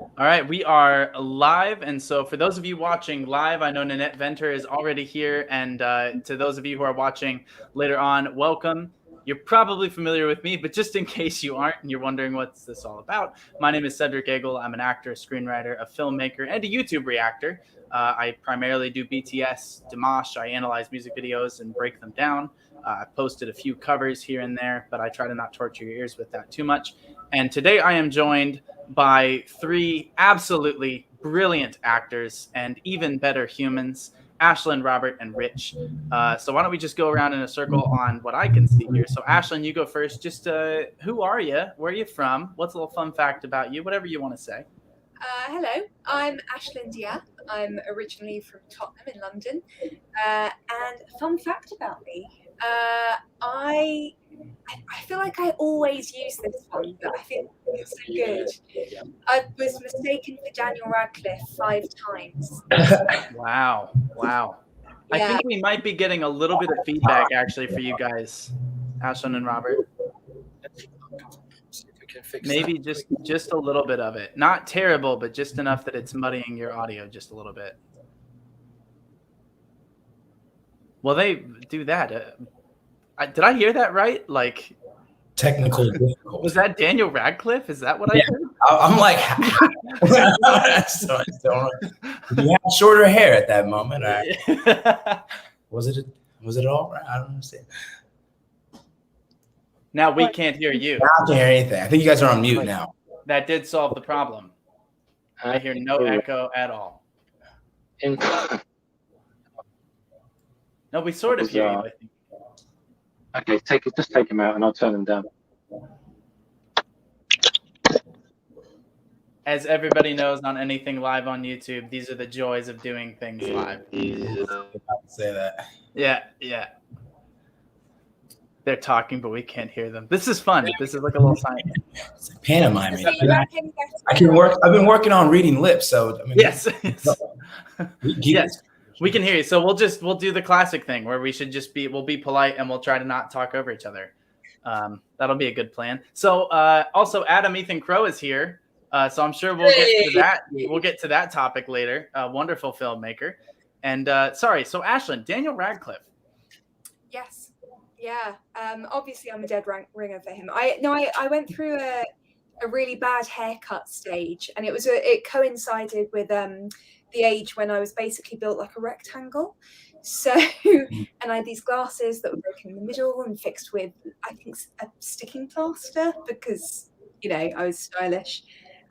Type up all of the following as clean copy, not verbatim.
All right, we are live, and so for those of you watching live, I know Nanette Venter is already here, and to those of you who are watching later on, welcome. You're probably familiar with me, but just in case you aren't and you're wondering what's this all about, my name is Cedric Egel. I'm an actor, a screenwriter, a filmmaker, and a YouTube reactor. I primarily do BTS, Dimash. I analyze music videos and break them down. I've posted a few covers here and there, but I try to not torture your ears with that too much. And today I am joined by three absolutely brilliant actors and even better humans, Aislinn, Robert, and Rich. So why don't we just go around in a circle on what I can see here. So Aislinn, you go first. Just who are you? Where are you from? What's a little fun fact about you? Whatever you want to say. Hello, I'm Aislinn Diab. I'm originally from Tottenham in London. And fun fact about me, I feel like I always use this one, but I feel it's so good. I was mistaken for Daniel Radcliffe 5 times. Wow. Yeah. I think we might be getting a little bit of feedback actually for you guys, Aislinn and Robert. Maybe just a little bit of it. Not terrible, but just enough that it's muddying your audio just a little bit. Well, they do that. Did I hear that right? Like technical difficulty. Was that Daniel Radcliffe? Is that what I heard? I'm like, you had shorter hair at that moment. Was it all right? I don't understand. Now we can't hear you. I can't hear anything. I think you guys are on mute now. That did solve the problem. I hear no echo at all. No, we sort of hear you, I think. Okay, just take them out and I'll turn them down. As everybody knows on anything live on YouTube, these are the joys of doing things live. Say that. Yeah. They're talking, but we can't hear them. This is fun. This is like a little sign. It's like pantomiming. I can work. I've been working on reading lips, so I mean, yes. Yes, we can hear you. So we'll do the classic thing where we'll be polite and we'll try to not talk over each other. That'll be a good plan. So also Adam Ethan Crow is here. So I'm sure we'll get to that. We'll get to that topic later. Wonderful filmmaker. And sorry, so Aislinn, Daniel Radcliffe. Yes. Yeah. Obviously, I'm a dead ringer for him. I went through a really bad haircut stage, and it coincided with the age when I was basically built like a rectangle. So, and I had these glasses that were broken in the middle and fixed with, I think, a sticking plaster because I was stylish.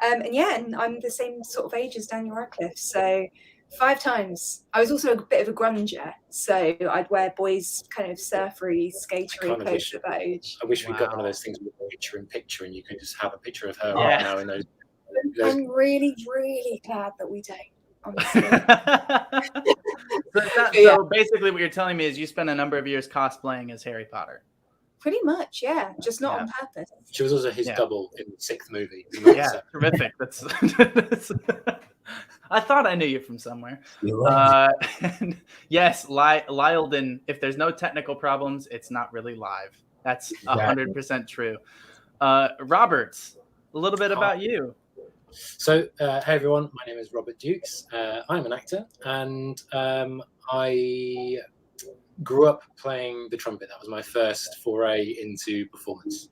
And I'm the same sort of age as Daniel Radcliffe. So 5 times. I was also a bit of a grunger, so I'd wear boys' kind of surfery, skatery clothes at that age. I wish we got one of those things with a picture-in-picture, and you could just have a picture of her right now in those. I'm really, really glad that we don't. Honestly. So basically, what you're telling me is you spent a number of years cosplaying as Harry Potter. Pretty much, yeah. Just not on purpose. She was also his double in the 6th movie. Yeah, terrific. That's. I thought I knew you from somewhere. Yes, Lyleton, if there's no technical problems, it's not really live. That's 100% true. Robert, a little bit about you. So, hey everyone, my name is Robert Dukes. I'm an actor, and I grew up playing the trumpet. That was my first foray into performance.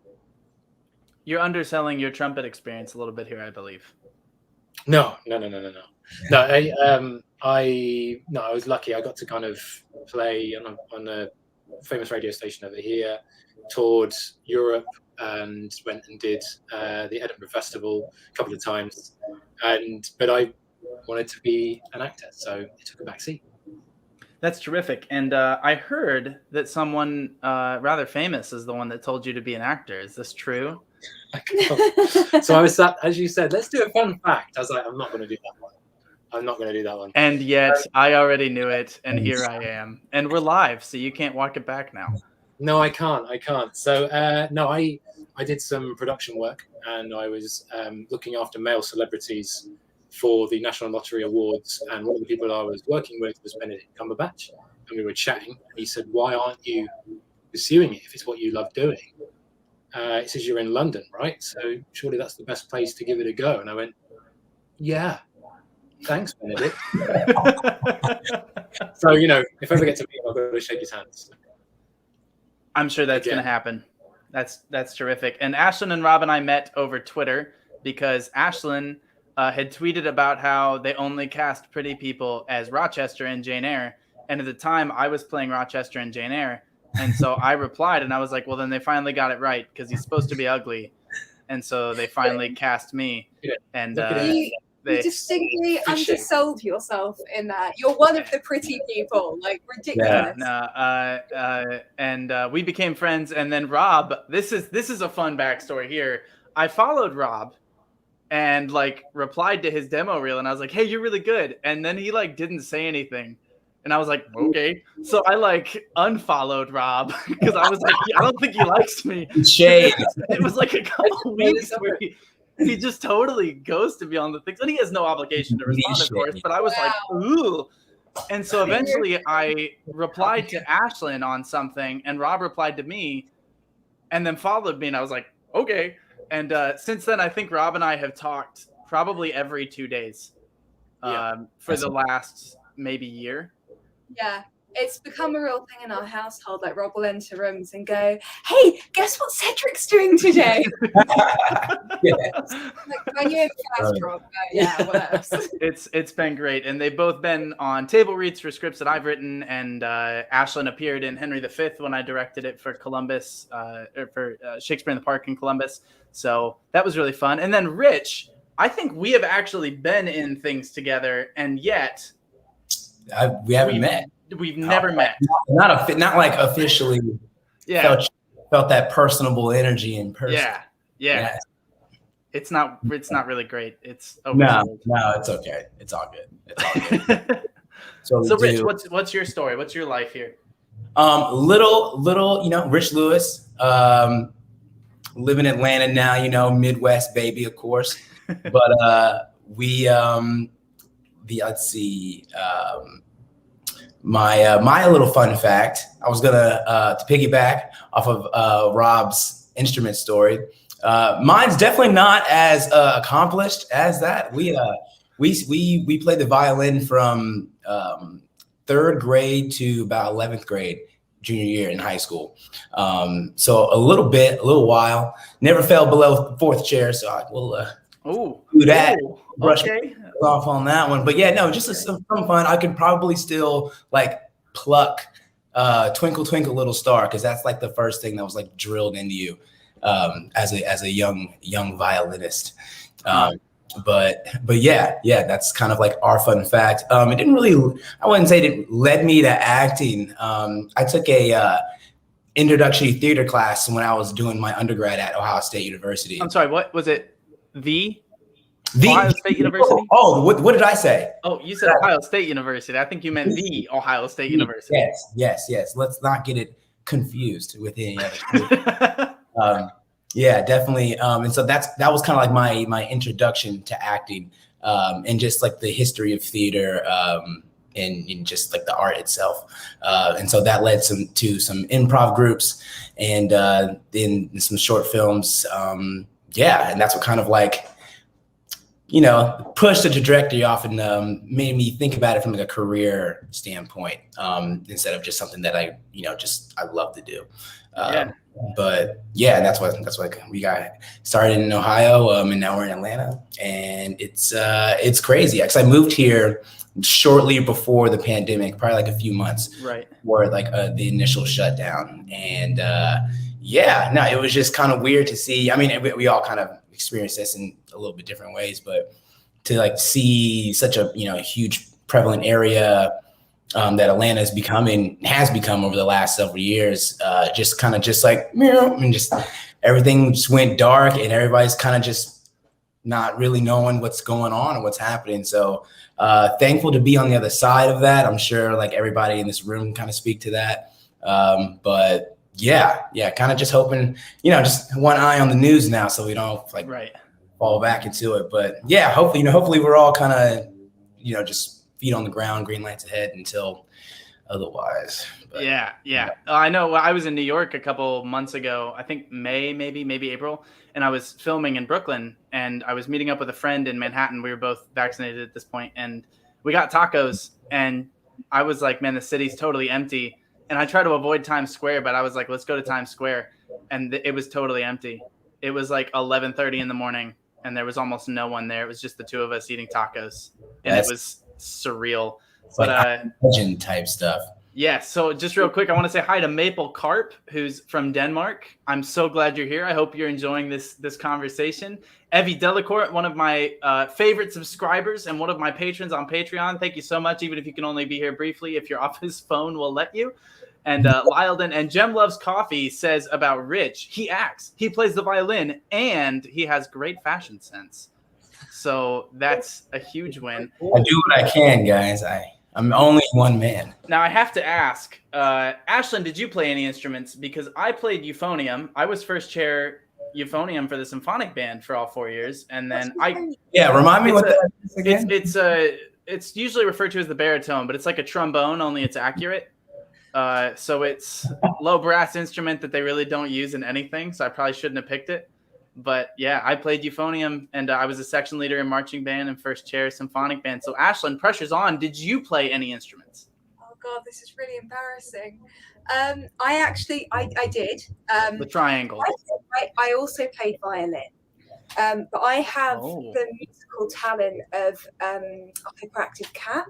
You're underselling your trumpet experience a little bit here, I believe. No. I was lucky. I got to kind of play on a famous radio station over here, toured Europe, and went and did the Edinburgh Festival a couple of times. But I wanted to be an actor, so it took a back seat. That's terrific. And I heard that someone rather famous is the one that told you to be an actor. Is this true? So I was, as you said, let's do a fun fact. I was like, I'm not going to do that one. And yet I already knew it. And here I am. And we're live, so you can't walk it back now. No, I can't. So, I did some production work, and I was looking after male celebrities for the National Lottery Awards. And one of the people I was working with was Benedict Cumberbatch. And we were chatting. And he said, why aren't you pursuing it if it's what you love doing? He says, you're in London, right? So surely that's the best place to give it a go. And I went, Yeah. Thanks, Benedict. So, you know, if I ever get to meet him, I've got to shake his hands. I'm sure that's going to happen. That's terrific. And Aislinn and Rob and I met over Twitter because Aislinn had tweeted about how they only cast pretty people as Rochester and Jane Eyre. And at the time, I was playing Rochester and Jane Eyre. And so I replied, and I was like, well, then they finally got it right because he's supposed to be ugly. And so they finally cast me. And you distinctly undersold yourself in that. You're one of the pretty people, like ridiculous. And we became friends. And then Rob, this is a fun backstory here. I followed Rob and like replied to his demo reel, and I was like, "Hey, you're really good." And then he like didn't say anything, and I was like, "Okay." So I like unfollowed Rob because I was like, "I don't think he likes me." Shade. It was like a couple weeks where he just totally ghosted me on the things, and he has no obligation to respond, of course. But I was like, "Ooh." And so eventually I replied to Aislinn on something, and Rob replied to me and then followed me, and I was like, okay. And since then, I think Rob and I have talked probably every 2 days for the last maybe year. Yeah. It's become a real thing in our household. Like Rob will enter rooms and go, "Hey, guess what Cedric's doing today?" Like when you first Rob, yeah, what else? It's been great, and they've both been on table reads for scripts that I've written, and Aislinn appeared in Henry V when I directed it for Columbus, for Shakespeare in the Park in Columbus. So that was really fun. And then Rich, I think we have actually been in things together, and yet we haven't met. We've never met. Not like officially. Yeah. Felt that personable energy in person. Yeah. It's not really great. It's no, it's okay. It's all good. So Rich, what's your story? What's your life here? Little, Rich Lewis. Live in Atlanta now, Midwest baby, of course. But let's see. My little fun fact, I was gonna to piggyback off of Rob's instrument story. Mine's definitely not as accomplished as that. We played the violin from 3rd grade to about 11th grade, junior year in high school. So a little while. Never fell below 4th chair, so I will do that. Brush off on that one. But yeah, no, just some fun. I could probably still like pluck Twinkle Twinkle Little Star, because that's like the first thing that was like drilled into you as a young violinist. But yeah, that's kind of like our fun fact. It didn't really, I wouldn't say it led me to acting. I took a introductory theater class when I was doing my undergrad at Ohio State University. I'm sorry, what was it? The Ohio State University? Oh, what did I say? Oh, you said Ohio State University. I think you meant the Ohio State University. Yes. Let's not get it confused with any other. Yeah, definitely. And so that was kind of like my introduction to acting, and just like the history of theater, and just like the art itself. And so that led to some improv groups and in some short films. And that's what kind of like, pushed the trajectory off and made me think about it from like a career standpoint, instead of just something that I love to do. But yeah, that's what we got started in Ohio, and now we're in Atlanta, and it's crazy. Actually, I moved here shortly before the pandemic, probably like a few months, right, before like the initial shutdown, and it was just kind of weird to see. I mean, we all kind of experienced this in a little bit different ways, but to like see such a huge prevalent area that Atlanta has become over the last several years, just like, and just everything just went dark, and everybody's kind of just not really knowing what's going on and what's happening. So thankful to be on the other side of that. I'm sure like everybody in this room kind of speak to that. But yeah, kind of just hoping, just one eye on the news now, so we don't fall back into it. But yeah, hopefully we're all kind of, just feet on the ground, green lights ahead until otherwise. But, Yeah. I know. I was in New York a couple months ago. I think May, maybe April, and I was filming in Brooklyn, and I was meeting up with a friend in Manhattan. We were both vaccinated at this point, and we got tacos, and I was like, man, the city's totally empty. And I try to avoid Times Square, but I was like, let's go to Times Square, and it was totally empty. It was like 11:30 in the morning, and there was almost no one there. It was just the two of us eating tacos, and it was surreal. But like legend type stuff. Yeah, so just real quick, I want to say hi to Maple Carp, who's from Denmark. I'm so glad you're here. I hope you're enjoying this conversation. Evie Delacourt, one of my favorite subscribers and one of my patrons on Patreon. Thank you so much, even if you can only be here briefly, if your office phone will let you. And Lyleton and Jem Loves Coffee says about Rich, he acts, he plays the violin, and he has great fashion sense. So that's a huge win. I do what I can, guys. I'm only one man. Now I have to ask, Aislinn, did you play any instruments? Because I played euphonium. I was first chair euphonium for the symphonic band for all 4 years, and then remind me what that is again. It's usually referred to as the baritone, but it's like a trombone, only it's accurate. So it's low brass instrument that they really don't use in anything. So I probably shouldn't have picked it. But yeah, I played euphonium, and I was a section leader in marching band and first chair symphonic band. So Aislinn, pressure's on. Did you play any instruments? Oh God, this is really embarrassing. I did. The triangle. I also played violin, but I have the musical talent of a hyperactive cat,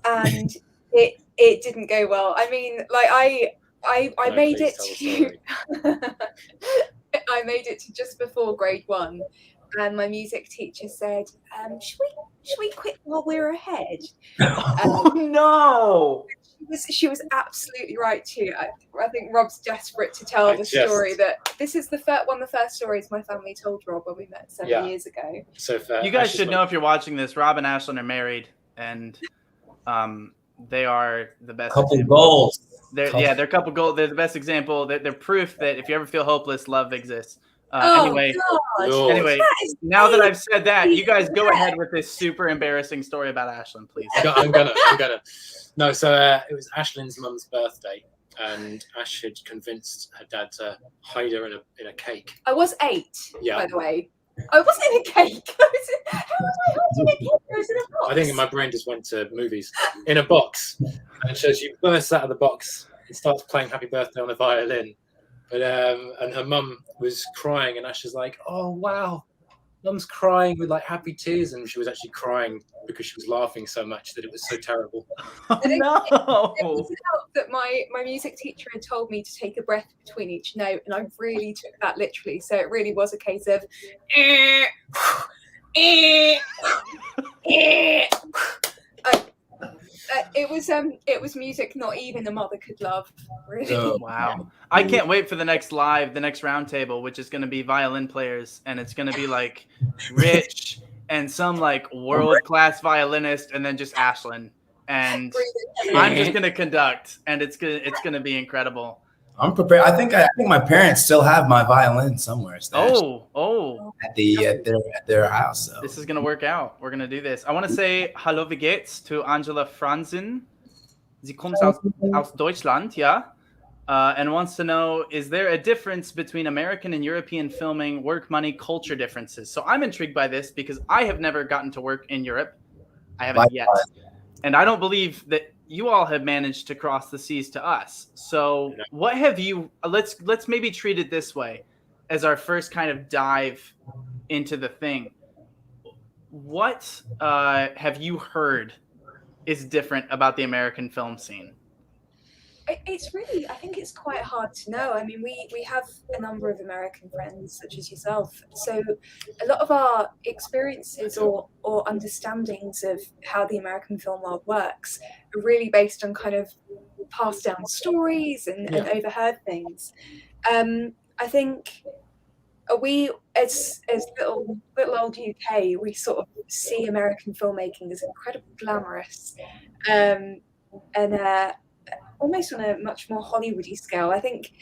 and it didn't go well. I mean, like I made it to. I made it to just before grade 1, and my music teacher said, should we quit while we're ahead? Oh no! She was absolutely right too. I think Rob's desperate to tell the story that this is one of the first stories my family told Rob when we met 7 years ago. So you guys should know, if you're watching this, Rob and Aislinn are married, and they are the best. Couple goals. They're couple gold. They're the best example. They're proof that if you ever feel hopeless, love exists. Anyway, now that I've said that, you guys go ahead with this super embarrassing story about Aislinn, please. I'm gonna. No, so it was Aislinn's mum's birthday, and Ash had convinced her dad to hide her in a cake. I was 8, by the way. I wasn't in a cake. How was I hiding a cake? I was in a box. I think my brain just went to movies. In a box. And so she bursts out of the box and starts playing Happy Birthday on the violin. But and her mum was crying, and Ash was like, "Oh wow, mum's crying with like happy tears," and she was actually crying because she was laughing so much that it was so terrible. Oh, no! It was that my music teacher had told me to take a breath between each note, and I really took that literally. So it really was a case of. It was music not even a mother could love. Really. Oh, wow! I can't wait for the next roundtable, which is going to be violin players, and it's going to be like Rich and some like world-class violinist, and then just Aislinn, and I'm just going to conduct, and it's gonna be incredible. I'm prepared. I think my parents still have my violin somewhere. At their house. So. This is gonna work out. We're gonna do this. I want to say hallo, wie geht's to Angela Franzen. Sie kommt aus Deutschland, yeah, and wants to know: is there a difference between American and European filming, work, money, culture differences? So I'm intrigued by this because I have never gotten to work in Europe. I haven't yet, and I don't believe that you all have managed to cross the seas to us. So what have you, let's maybe treat it this way as our first kind of dive into the thing. What have you heard is different about the American film scene? It's really, I think it's quite hard to know. I mean, we have a number of American friends, such as yourself. So a lot of our experiences or understandings of how the American film world works are really based on kind of passed down stories and overheard things. I think we, as little old UK, we sort of see American filmmaking as incredibly glamorous, and almost on a much more Hollywoody scale. I think,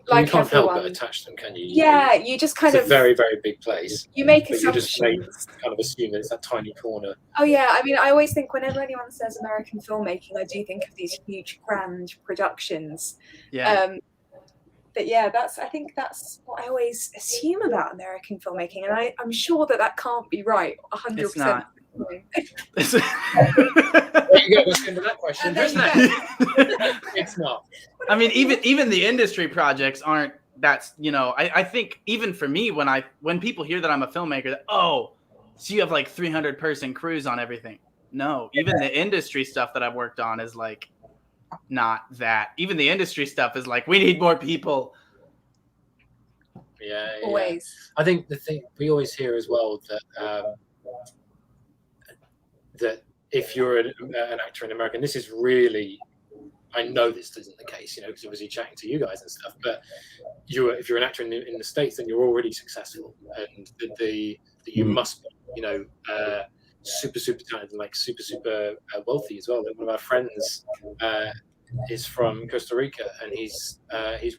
Well, like you can't help everyone, but attach them, can you? yeah, you just kind it's of a very, very big place. you make But you just assumptions. kind of assume that it's that tiny corner. Oh yeah, I mean, I always think whenever anyone says American filmmaking, I do think of these huge, grand productions. Yeah. But yeah, I think that's what I always assume about American filmmaking, and I'm sure that can't be right 100%. It's not. There you go. Let's get into that question. There you Isn't it? It's not. I mean, even the industry projects aren't. That's, you know, I think even for me, when people hear that I'm a filmmaker, that, oh, so you have like 300 person crews on everything. No, even the industry stuff that I've worked on is like not that. Even the industry stuff is like, we need more people. Yeah. Always. I think the thing we always hear as well that that if you're an actor in America, and this is really, I know this isn't the case, you know, because obviously chatting to you guys and stuff, but if you're an actor in the States, then you're already successful, and that you must be, you know, super talented and like super wealthy as well. That one of our friends is from Costa Rica, and he's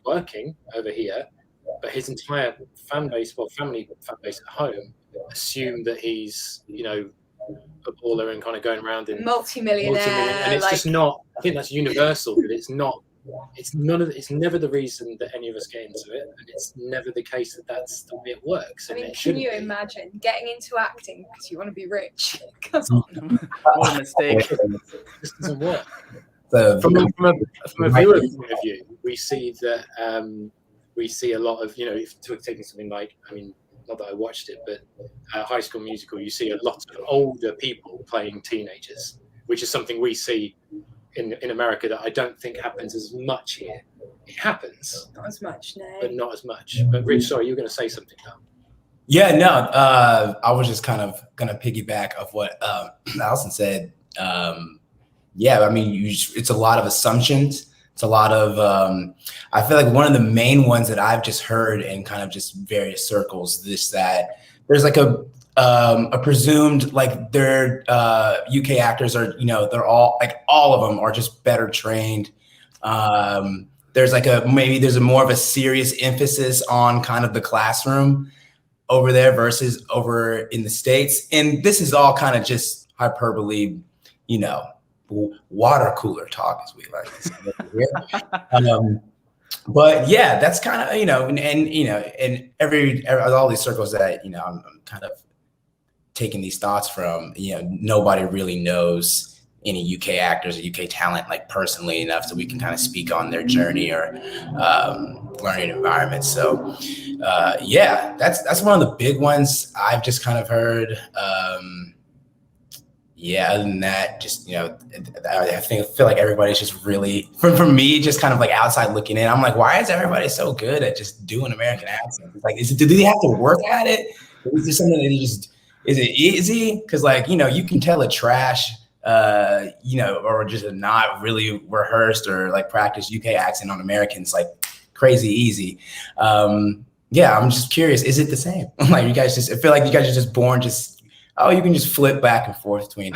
working over here, but his entire family fan base at home assume that he's, you know, a baller and kind of going around in multi-millionaire, and it's just not. I think that's universal, but it's not. It's never the reason that any of us get into it, and it's never the case that that's the way it works. I And mean, it can you be. imagine getting into acting because you want to be rich? Come on. What a mistake. This doesn't work. From From a viewer point of view, we see that we see a lot of, you know, if taking something like, I mean, not that I watched it, but High School Musical, you see a lot of older people playing teenagers, which is something we see in America that I don't think happens as much here. It happens, Not as much, no. but not as much. But Rich, sorry, you were going to say something now. Yeah, no, I was just kind of gonna piggyback of what Allison said. Yeah, I mean, it's a lot of assumptions. It's a lot of, I feel like one of the main ones that I've just heard in kind of just various circles, that there's like a presumed, like their UK actors are, you know, they're all of them are just better trained. There's like there's a more of a serious emphasis on kind of the classroom over there versus over in the States. And this is all kind of just hyperbole, you know, water cooler talk, as we like to say. But yeah, that's kind of, you know, and you know, and every all these circles that, you know, I'm kind of taking these thoughts from, you know, nobody really knows any UK actors or UK talent like personally enough so we can kind of speak on their journey or learning environment. So yeah, that's one of the big ones I've just kind of heard. Yeah, other than that, just, you know, I feel like everybody's just really, for me, just kind of like outside looking in. I'm like, why is everybody so good at just doing American accents? Like, do they have to work at it? Is there something that is it easy? Because, like, you know, you can tell a trash, you know, or just a not really rehearsed or like practiced UK accent on Americans, like crazy easy. Yeah, I'm just curious, is it the same? Like, you guys I feel like you guys are just born you can just flip back and forth between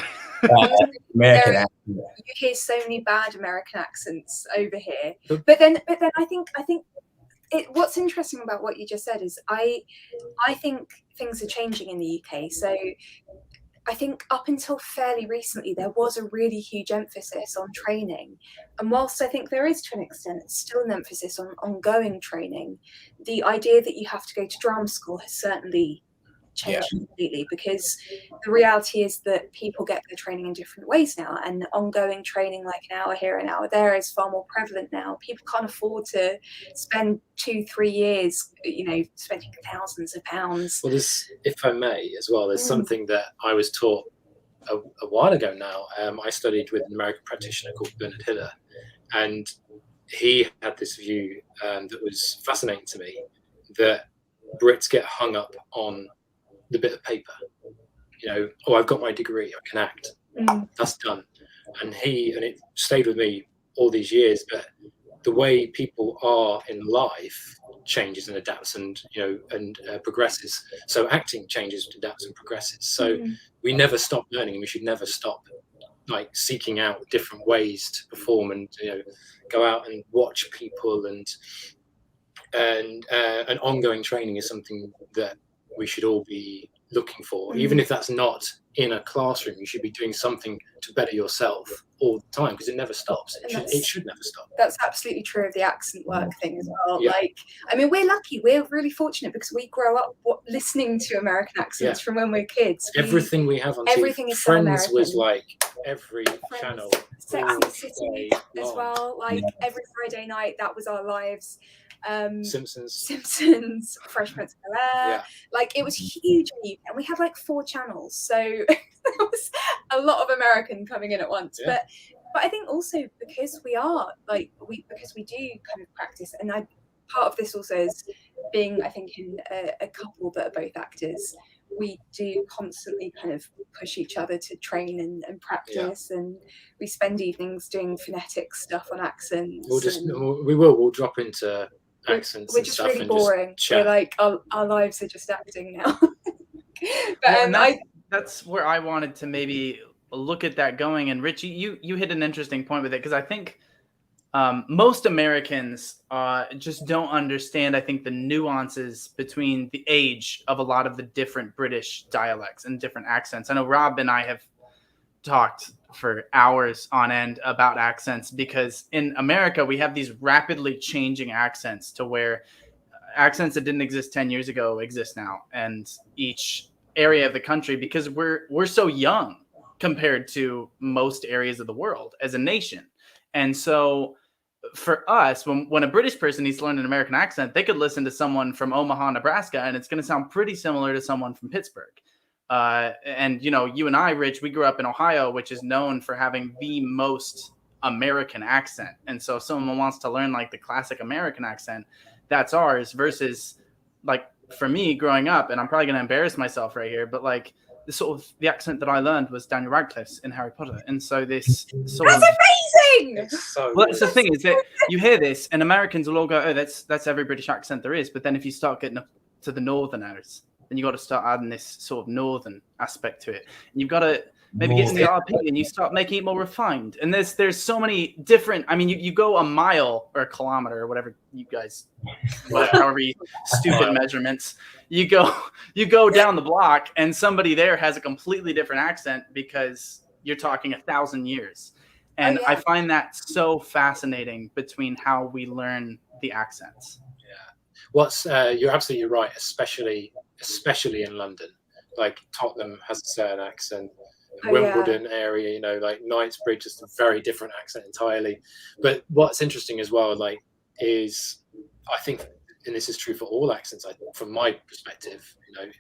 American accents. You hear so many bad American accents over here, but then I think what's interesting about what you just said is I think things are changing in the UK. So I think up until fairly recently, there was a really huge emphasis on training. And whilst I think there is, to an extent, still an emphasis on ongoing training, the idea that you have to go to drama school has certainly changed completely, because the reality is that people get their training in different ways now, and ongoing training, like an hour here, an hour there, is far more prevalent now. People can't afford to spend 2-3 years, you know, spending thousands of pounds. Well, if I may as well, there's something that I was taught a while ago now. I studied with an American practitioner called Bernard Hiller, and he had this view that was fascinating to me, that Brits get hung up on the bit of paper, you know, oh, I've got my degree, I can act, that's done. And it stayed with me all these years, but the way people are in life changes and adapts and, you know, and progresses. So acting changes, adapts and progresses. So we never stop learning, and we should never stop like seeking out different ways to perform, and go out and watch people, and ongoing training is something that we should all be looking for, even if that's not in a classroom. You should be doing something to better yourself all the time, because it never stops. It should never stop. That's absolutely true of the accent work thing as well. Yeah. Like, I mean, we're lucky. We're really fortunate because we grow up listening to American accents from when we're kids. Everything we have on everything TV. is so Friends American. was like every Friends, channel. Sex and the City as well. Like every Friday night, that was our lives. Simpsons, Fresh Prince of Bel-Air. Like, it was huge in the UK, and we had like 4 channels, so there was a lot of American coming in at once. But I think also because we are because we do kind of practice, and part of this also is being, I think, in a couple that are both actors. We do constantly kind of push each other to train and practice, and we spend evenings doing phonetic stuff on accents. We'll drop into accents. We're just and stuff really and boring. Just we're like our lives are just acting now. But that's where I wanted to maybe look at that going. And Richie, you hit an interesting point with it, because I think most Americans just don't understand, I think, the nuances between the age of a lot of the different British dialects and different accents. I know Rob and I have talked for hours on end about accents, because in America we have these rapidly changing accents to where accents that didn't exist 10 years ago exist now, and each area of the country, because we're so young compared to most areas of the world as a nation. And so for us, when a British person needs to learn an American accent, they could listen to someone from Omaha, Nebraska, and it's going to sound pretty similar to someone from Pittsburgh. And you and I, Rich, we grew up in Ohio, which is known for having the most American accent. And so if someone wants to learn like the classic American accent, that's ours, versus like for me growing up, and I'm probably going to embarrass myself right here, but like the accent that I learned was Daniel Radcliffe's in Harry Potter. And so this sort That's amazing. That's the thing, is that you hear this and Americans will all go, oh, that's every British accent there is. But then if you start getting up to the Northerners, then you got to start adding this sort of northern aspect to it. And you've got to maybe get in the RP and you start making it more refined. And there's so many different, I mean, you go a mile or a kilometer or whatever you guys, however you stupid measurements, you go down the block and somebody there has a completely different accent because you're talking 1,000 years. And I find that so fascinating between how we learn the accents. Yeah. You're absolutely right, especially in London. Like Tottenham has a certain accent, Wimbledon area, like Knightsbridge is a very different accent entirely. But what's interesting as well, like, is I think, and this is true for all accents, from my perspective,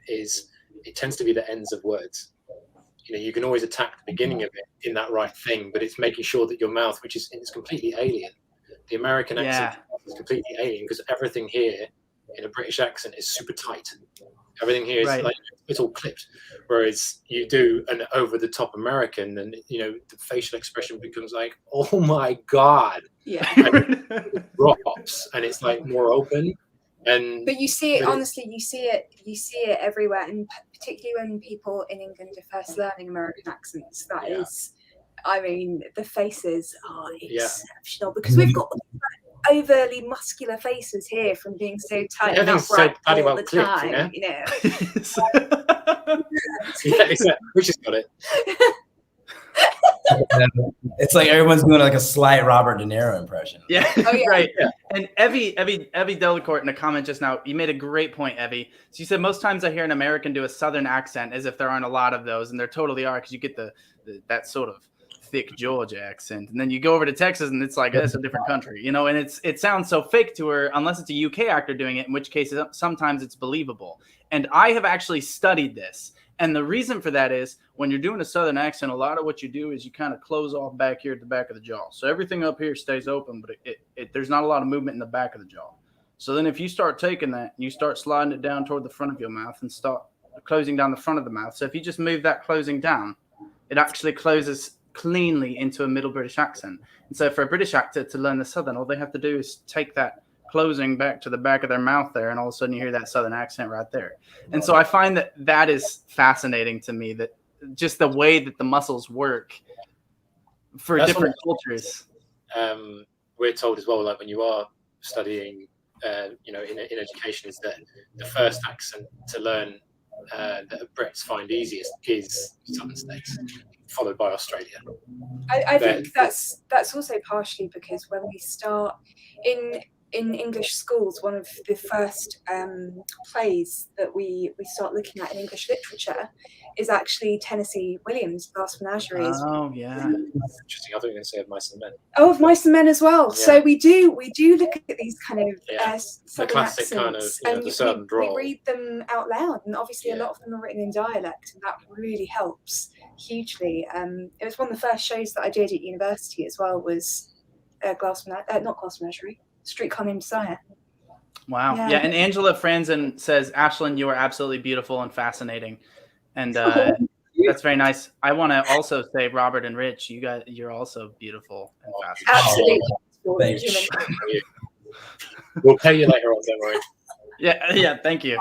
is it tends to be the ends of words. You can always attack the beginning of it in that right thing, but it's making sure that your mouth, which is completely alien. The American accent is completely alien because everything here in a British accent is super tight. Everything here is like it's all clipped, whereas you do an over-the-top American, and the facial expression becomes like, "Oh my god!" It drops, and it's like more open. But you see it, honestly, you see it everywhere, and particularly when people in England are first learning American accents. That is, I mean, the faces are exceptional because we've got overly muscular faces here from being so tight and upright all the time. We just got it. It's like everyone's doing like a slight Robert De Niro impression. Right. Yeah. And Evie Delacourt in a comment just now, you made a great point, Evie. So you said most times I hear an American do a Southern accent, as if there aren't a lot of those, and there totally are, because you get that sort of thick Georgia accent, and then you go over to Texas and it's like it's a different country, and it sounds so fake to her, unless it's a UK actor doing it, in which case sometimes it's believable. And I have actually studied this, and the reason for that is when you're doing a Southern accent, a lot of what you do is you kind of close off back here at the back of the jaw, so everything up here stays open, but there's not a lot of movement in the back of the jaw. So then if you start taking that and you start sliding it down toward the front of your mouth and start closing down the front of the mouth, so if you just move that closing down, it actually closes cleanly into a Middle British accent. And so for a British actor to learn the Southern, all they have to do is take that closing back to the back of their mouth there, and all of a sudden you hear that Southern accent right there. And so I find that is fascinating to me, that just the way that the muscles work for That's different cultures. We're told as well, like when you are studying, in education, is that the first accent to learn that Brits find easiest is Southern States, followed by Australia. I think that's also partially because when we start in English schools, one of the first plays that we start looking at in English literature is actually Tennessee Williams' Glass Menagerie. Oh yeah, Interesting. I thought you were going to say of Mice and Men. Oh, of Mice and Men as well. Yeah. So we do look at these kind of the classic accents, kind of and the southern drawl. we read them out loud, and obviously a lot of them are written in dialect, and that really helps hugely. It was one of the first shows that I did at university as well. Was not Glass Menagerie, Streetcar Named Desire. Wow. Yeah. And Angela Franzen says, Aislinn, you are absolutely beautiful and fascinating. And that's very nice. I want to also say, Robert and Rich, you're also beautiful and fascinating. Absolutely. We'll pay you later on, don't worry. Yeah. Thank you.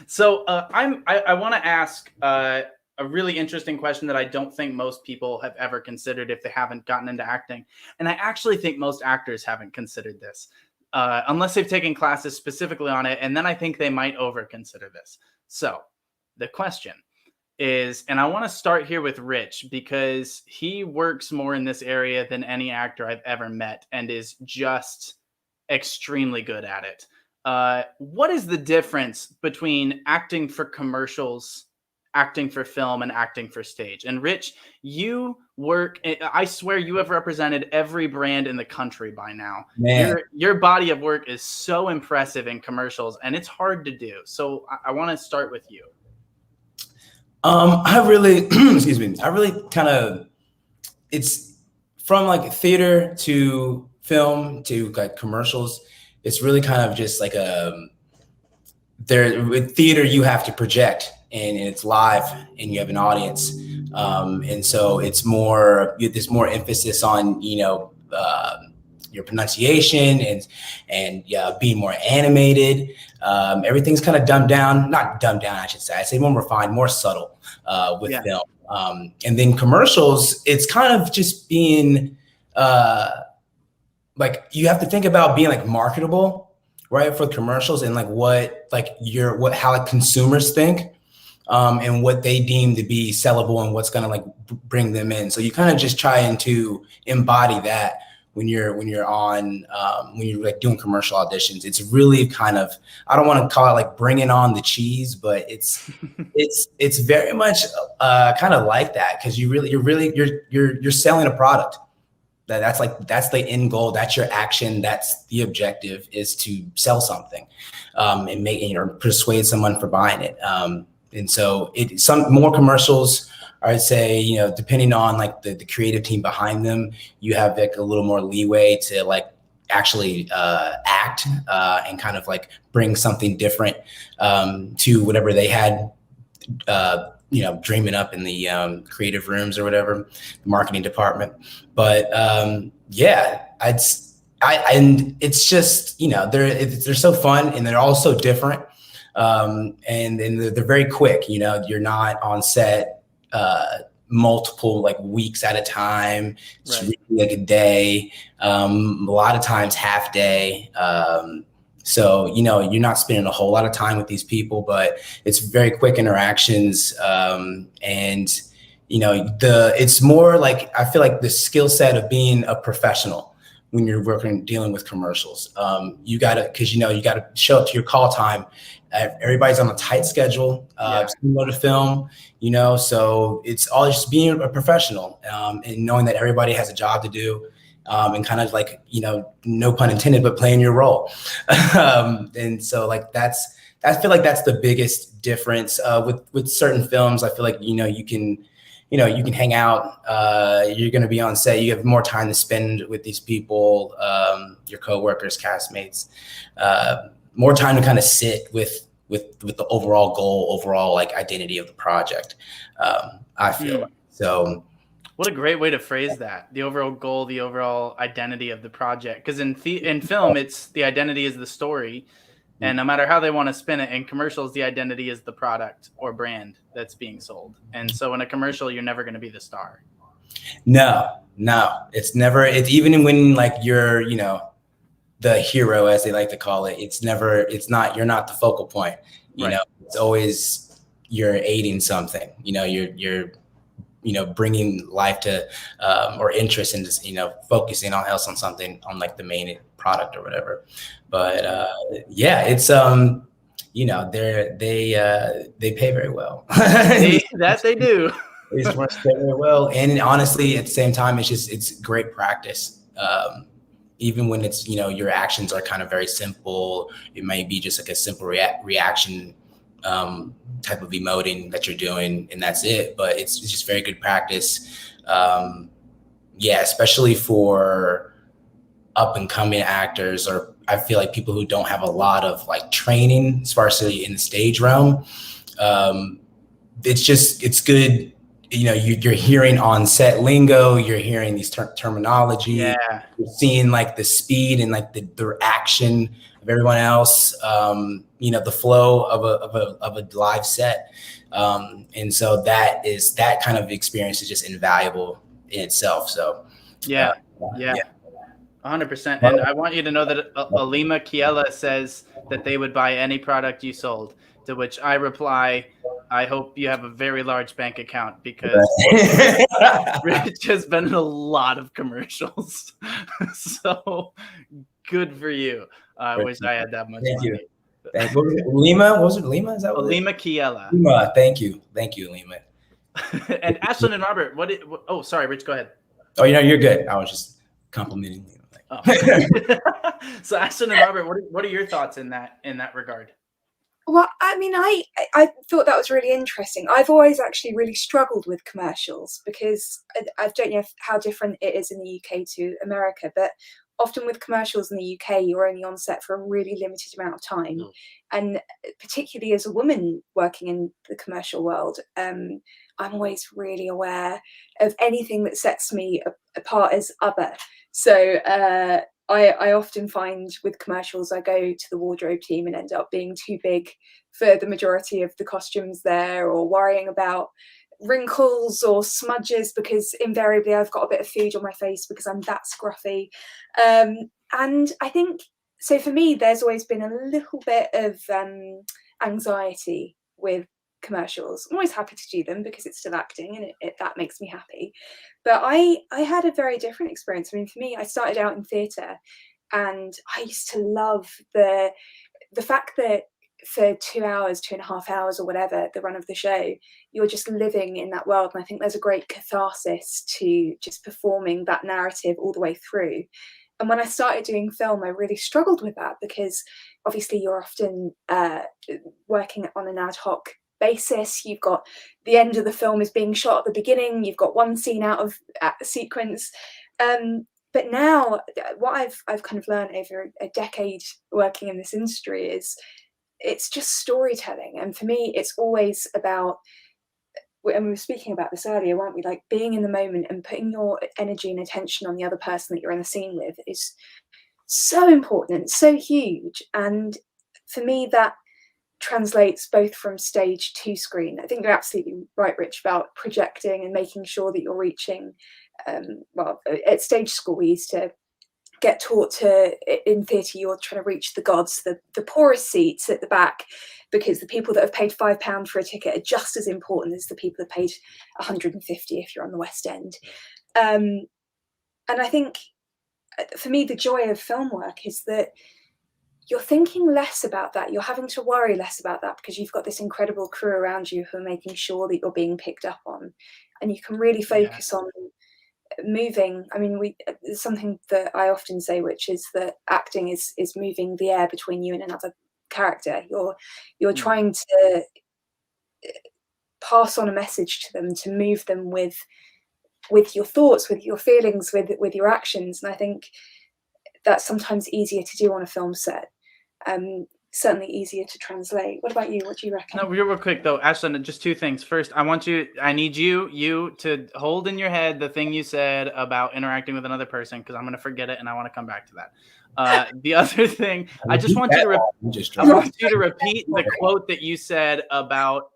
So I want to ask a really interesting question that I don't think most people have ever considered if they haven't gotten into acting. And I actually think most actors haven't considered this unless they've taken classes specifically on it. And then I think they might over-consider this. So the question is, and I want to start here with Rich because he works more in this area than any actor I've ever met and is just extremely good at it. What is the difference between acting for commercials, acting for film, and acting for stage? And Rich, you work, I swear you have represented every brand in the country by now. Man. Your body of work is so impressive in commercials, and it's hard to do. So I want to start with you. I really, excuse me, kind of, it's from like theater to film to like commercials. It's really kind of just like with theater, you have to project and it's live and you have an audience. And so there's more emphasis on, your pronunciation and being more animated. Everything's kind of not dumbed down, I should say. I'd say more refined, more subtle with film. And then commercials, it's kind of just being like you have to think about being like marketable, right, for commercials and like how consumers think. And what they deem to be sellable and what's gonna like bring them in. So you kind of just trying to embody that when you're like doing commercial auditions. It's really kind of, I don't want to call it like bringing on the cheese, but it's very much kind of like that because you're selling a product. That's the end goal. That's your action. That's the objective, is to sell something and persuade someone for buying it. And so some more commercials, I'd say, depending on like the creative team behind them, you have like a little more leeway to like actually act and kind of like bring something different to whatever they had, dreaming up in the creative rooms or whatever, the marketing department. But and it's just, they're so fun and they're all so different. And they're very quick, you're not on set multiple like weeks at a time. It's really like a day, a lot of times half day. So, you're not spending a whole lot of time with these people, but it's very quick interactions. And it's more like, I feel like the skill set of being a professional when you're dealing with commercials. You gotta show up to your call time. Everybody's on a tight schedule, similar to film, so it's all just being a professional and knowing that everybody has a job to do and kind of like, no pun intended, but playing your role. And so like I feel like that's the biggest difference with certain films. I feel like, you can hang out, you're going to be on set, you have more time to spend with these people, your coworkers, castmates, more time to kind of sit with the overall goal, overall like identity of the project. I feel like. So what a great way to phrase that. The overall goal, the overall identity of the project. Because in film, it's the identity is the story. And no matter how they want to spin it, in commercials, the identity is the product or brand that's being sold. And so in a commercial, you're never going to be the star. No, it's never. It's even when like you're, you know, the hero, as they like to call it. It's never. It's not. You're not the focal point. You know, it's always you're aiding something. You know, you're you know, bringing life to or interest in just, you know, focusing on something on like the main product or whatever. But yeah, it's you know, they pay very well. That they do. They pay very well, and honestly, at the same time, it's great practice. Even when it's, you know, your actions are kind of very simple, it might be just like a simple reaction type of emoting that you're doing, and that's it. But it's just very good practice. Yeah, especially for up and coming actors, or I feel like people who don't have a lot of like training, especially in the stage realm. It's good. You know, you're hearing on set lingo, you're hearing these terminology, yeah. You're seeing like the speed and like the action of everyone else, you know, the flow of a live set. And so that kind of experience is just invaluable in itself. So yeah. 100%. And I want you to know that Alima Kiela says that they would buy any product you sold, to which I reply, I hope you have a very large bank account, because Rich has been in a lot of commercials. So good for you. I wish I had that much money. Thank you. Lima? What was it? Lima? Is that what Alima Kiela. Lima, thank you, Lima. And Aislinn and Robert, oh, sorry, Rich, go ahead. Oh, you know, you're good. I was just complimenting you. Oh. So Aislinn and Robert, what are your thoughts in that regard? Well, I mean, I thought that was really interesting. I've always actually really struggled with commercials, because I don't know how different it is in the UK to America, but often with commercials in the UK, you're only on set for a really limited amount of time. And particularly as a woman working in the commercial world, I'm always really aware of anything that sets me apart as other. So I often find with commercials, I go to the wardrobe team and end up being too big for the majority of the costumes there, or worrying about wrinkles or smudges, because invariably I've got a bit of food on my face because I'm that scruffy. And I think, so for me, there's always been a little bit of anxiety with commercials. I'm always happy to do them because it's still acting, and that makes me happy. But I had a very different experience. I mean, for me, I started out in theatre, and I used to love the fact that for 2 hours, 2.5 hours, or whatever the run of the show, you're just living in that world. And I think there's a great catharsis to just performing that narrative all the way through. And when I started doing film, I really struggled with that, because obviously you're often working on an ad hoc basis. You've got the end of the film is being shot at the beginning. You've got one scene out of a sequence. But now what I've kind of learned over a decade working in this industry is it's just storytelling. And for me, it's always about, and we were speaking about this earlier, weren't we? Like being in the moment and putting your energy and attention on the other person that you're in the scene with is so important. It's so huge. And for me, that translates both from stage to screen. I think you're absolutely right, Rich, about projecting and making sure that you're reaching, well, at stage school, we used to get taught to, in theatre, you're trying to reach the gods, the poorest seats at the back, because the people that have paid £5 for a ticket are just as important as the people that paid 150 if you're on the West End. And I think for me, the joy of film work is that you're thinking less about that. You're having to worry less about that, because you've got this incredible crew around you who are making sure that you're being picked up on, and you can really focus on moving. I mean, there's something that I often say, which is that acting is moving the air between you and another character. You're trying to pass on a message to them, to move them with your thoughts, with your feelings, with your actions. And I think that's sometimes easier to do on a film set. certainly easier to translate. What about you? What do you reckon? No, real quick though, Aislinn, just two things. First, I need you to hold in your head the thing you said about interacting with another person, because I'm going to forget it and I want to come back to that. The other thing, I just want you to repeat the quote that you said about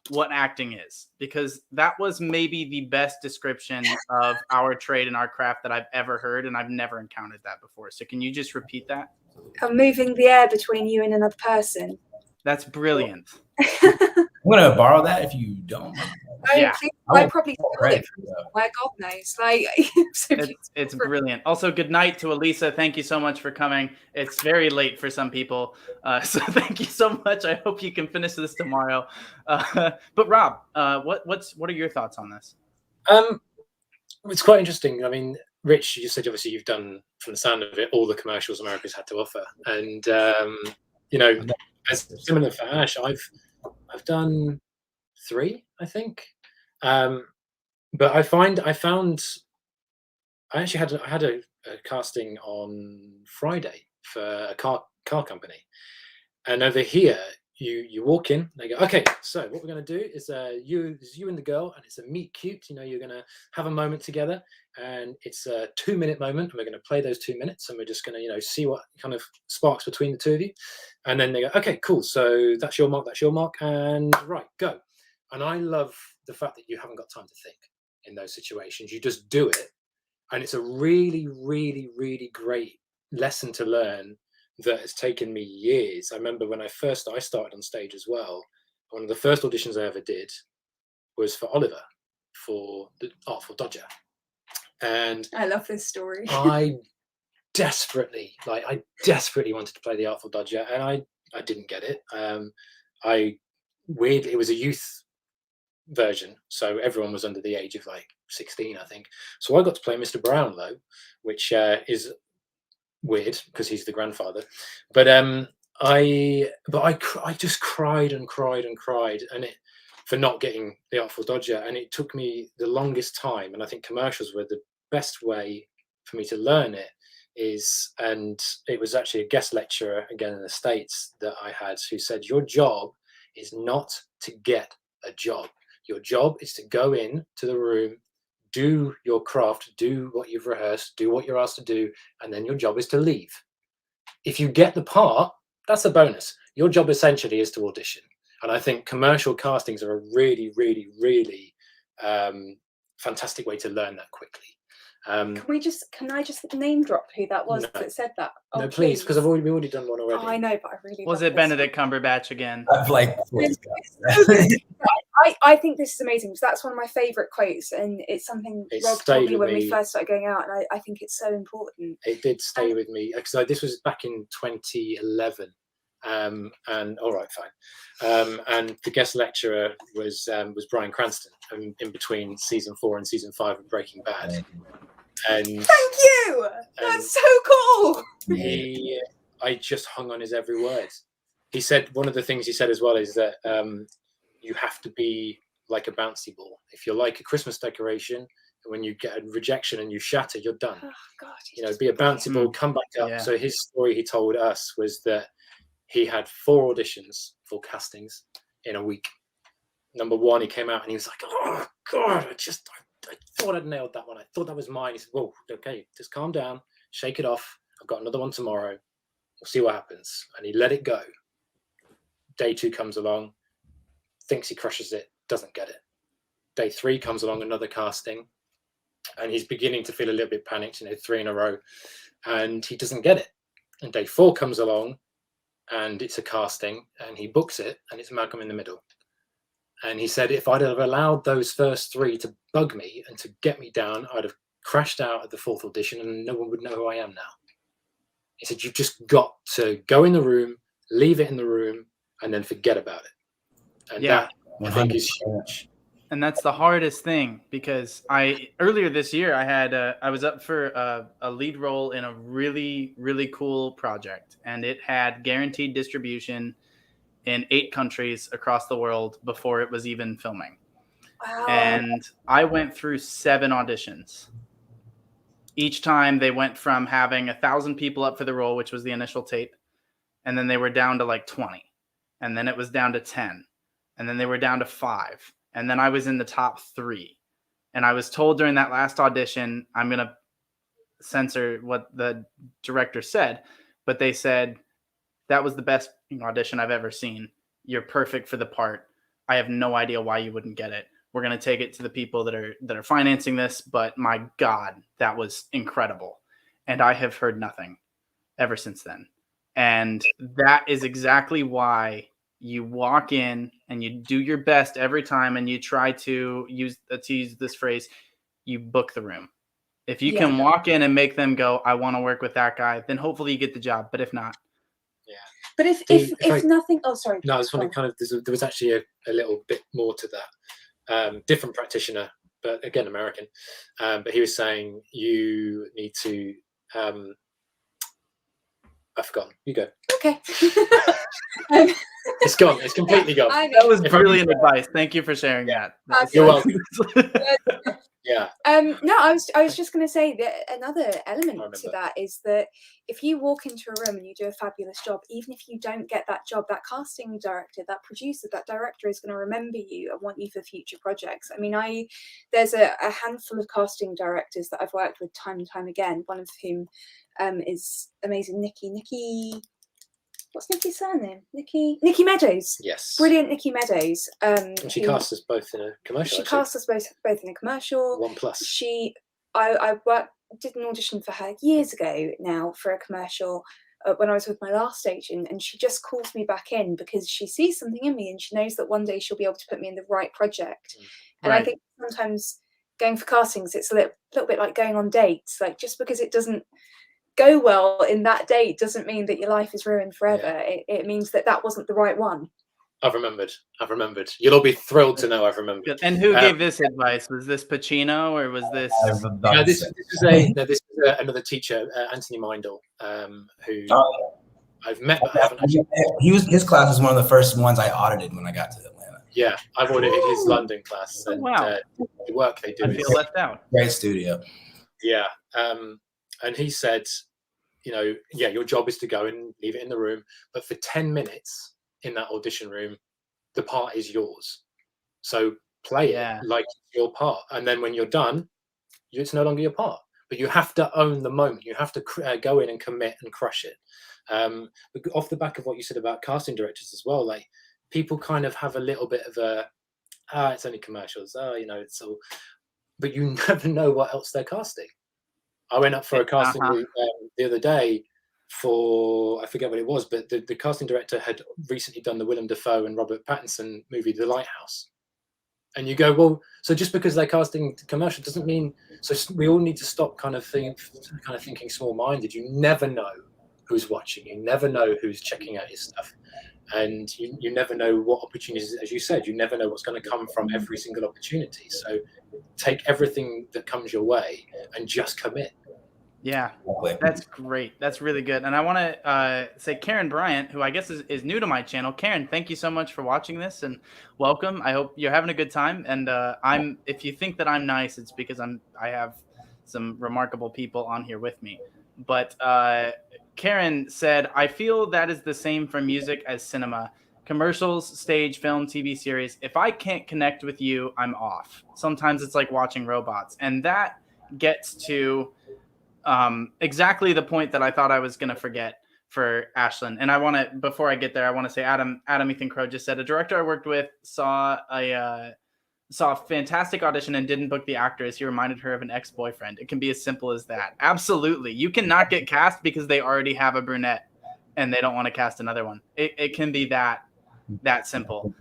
what acting is, because that was maybe the best description of our trade and our craft that I've ever heard, and I've never encountered that before. So can you just repeat that? I'm moving the air between you and another person. That's brilliant. I'm gonna borrow that if you don't. Yeah. I probably stole it from somewhere, God knows. Like, it's brilliant. Also, good night to Elisa. Thank you so much for coming. It's very late for some people, so thank you so much. I hope you can finish this tomorrow. But Rob, what are your thoughts on this? It's quite interesting. I mean, Rich, you said obviously you've done, from the sound of it, all the commercials America's had to offer, and you know, as similar for Ash, I've done 3, I think. But I actually had a casting on Friday for a car company, and over here you walk in, they go, okay, so what we're going to do is you and the girl, and it's a meet cute. You know, you're going to have a moment together, and it's a 2-minute moment, and we're going to play those 2 minutes, and we're just going to see what kind of sparks between the two of you. And then they go, okay, cool, so that's your mark, and right, go. And I love the fact that you haven't got time to think in those situations. You just do it. And it's a really, really, really great lesson to learn that has taken me years. I remember when I started on stage as well, one of the first auditions I ever did was for Oliver, for the Artful Dodger. And I love this story. I desperately wanted to play the Artful Dodger, and I didn't get it. It was a youth version, so everyone was under the age of like 16, I think. So I got to play Mr. Brownlow, which is weird because he's the grandfather. But I just cried and cried and cried, and it for not getting the Artful Dodger, and it took me the longest time. And I think commercials were the best way for me to learn it. And it was actually a guest lecturer again in the States that I had, who said, your job is not to get a job. Your job is to go in to the room, do your craft, do what you've rehearsed, do what you're asked to do, and then your job is to leave. If you get the part, that's a bonus. Your job essentially is to audition. And I think commercial castings are a really, really, really fantastic way to learn that quickly. Can I just name drop who that was that said that? Oh, no, please, because we already done one already. Oh, I know, but I really was it Benedict Cumberbatch again? I've like I think this is amazing, because that's one of my favorite quotes, and it's something Rob told me when we first started going out, and I think it's so important. It did stay with me, because this was back in 2011. And all right, fine. And the guest lecturer was Bryan Cranston, in between season 4 and season 5 of Breaking Bad. And thank you. That's so cool. I just hung on his every word. He said, one of the things he said as well is that you have to be like a bouncy ball. If you're like a Christmas decoration, when you get a rejection and you shatter, you're done. Oh God, be a bouncy ball, come back up. Yeah. So his story he told us was that he had 4 auditions, 4 castings in a week. Number 1, he came out and he was like, oh God, I thought I'd nailed that one. I thought that was mine. He said, whoa, okay, just calm down, shake it off. I've got another one tomorrow. We'll see what happens. And he let it go. Day 2 comes along, thinks he crushes it, doesn't get it. Day 3 comes along, another casting, and he's beginning to feel a little bit panicked, 3 in a row, and he doesn't get it. And day 4 comes along, and it's a casting, and he books it, and it's Malcolm in the Middle. And he said, if I'd have allowed those first 3 to bug me and to get me down, I'd have crashed out at the 4th audition and no one would know who I am now. He said, you've just got to go in the room, leave it in the room, and then forget about it. And that, I think, is huge. And that's the hardest thing, because earlier this year I was up for a lead role in a really, really cool project, and it had guaranteed distribution in 8 countries across the world before it was even filming. Wow. And I went through 7 auditions. Each time they went from having 1,000 people up for the role, which was the initial tape, and then they were down to like 20, and then it was down to 10, and then they were down to 5, and then I was in the top 3. And I was told during that last audition, I'm going to censor what the director said, but they said, that was the best audition I've ever seen. You're perfect for the part. I have no idea why you wouldn't get it. We're going to take it to the people that are financing this, but my God, that was incredible. And I have heard nothing ever since then. And that is exactly why you walk in and you do your best every time, and you try to use this phrase, you book the room. If you can walk in and make them go, I want to work with that guy, then hopefully you get the job. But if not. Yeah. But if nothing, oh, sorry. No, I just want to kind of, there was actually a little bit more to that. Different practitioner, but again, American. But he was saying you need to, I've forgotten. You go. Okay. It's gone. It's completely gone. That was brilliant advice. Thank you for sharing that. You're welcome. Yeah. No, I was just going to say that another element to that is that if you walk into a room and you do a fabulous job, even if you don't get that job, that casting director, that producer, that director is going to remember you and want you for future projects. I mean, there's a handful of casting directors that I've worked with time and time again. One of whom is amazing, Nikki. What's Nikki's surname? Nikki Meadows. Yes. Brilliant Nikki Meadows. And she cast us both in a commercial. She cast us both in a commercial. 1+. I did an audition for her years ago now for a commercial when I was with my last agent, and she just calls me back in because she sees something in me and she knows that one day she'll be able to put me in the right project. And I think sometimes going for castings, it's a little bit like going on dates. Like, just because it doesn't go well in that date doesn't mean that your life is ruined forever. It means that wasn't the right one. I've remembered. You'll all be thrilled to know I've remembered. And who gave this advice? Was this Pacino or was this? This is another teacher, Anthony Mindel, who I've met but haven't actually. His class was one of the first ones I audited when I got to Atlanta. Yeah, I've audited his London class, and the work they do. I feel left out. Great studio. Yeah. And he said, your job is to go and leave it in the room, but for 10 minutes in that audition room, the part is yours. So play it like it's your part. And then when you're done, it's no longer your part. But you have to own the moment. You have to go in and commit and crush it. Off the back of what you said about casting directors as well, like, people kind of have a little bit of it's only commercials. It's all. But you never know what else they're casting. I went up for a casting the other day for, I forget what it was, but the casting director had recently done the Willem Dafoe and Robert Pattinson movie, The Lighthouse. And you go, well, so just because they're casting commercial doesn't mean, so we all need to stop kind of thinking small-minded. You never know who's watching. You never know who's checking out your stuff. And you never know what opportunities, as you said, you never know what's going to come from every single opportunity. So take everything that comes your way and just commit. Yeah, that's great. That's really good. And I want to say Karen Bryant, who I guess is new to my channel. Karen, thank you so much for watching this and welcome. I hope you're having a good time. And if you think that I'm nice, it's because I have some remarkable people on here with me. But Karen said, I feel that is the same for music as cinema. Commercials, stage, film, TV series. If I can't connect with you, I'm off. Sometimes it's like watching robots. And that gets to exactly the point that I thought I was going to forget for Aislinn. And I want to, before I get there, I want to say Adam Ethan Crow just said, a director I worked with saw a fantastic audition and didn't book the actor as he reminded her of an ex-boyfriend. It can be as simple as that. Absolutely. You cannot get cast because they already have a brunette and they don't want to cast another one. It can be that simple.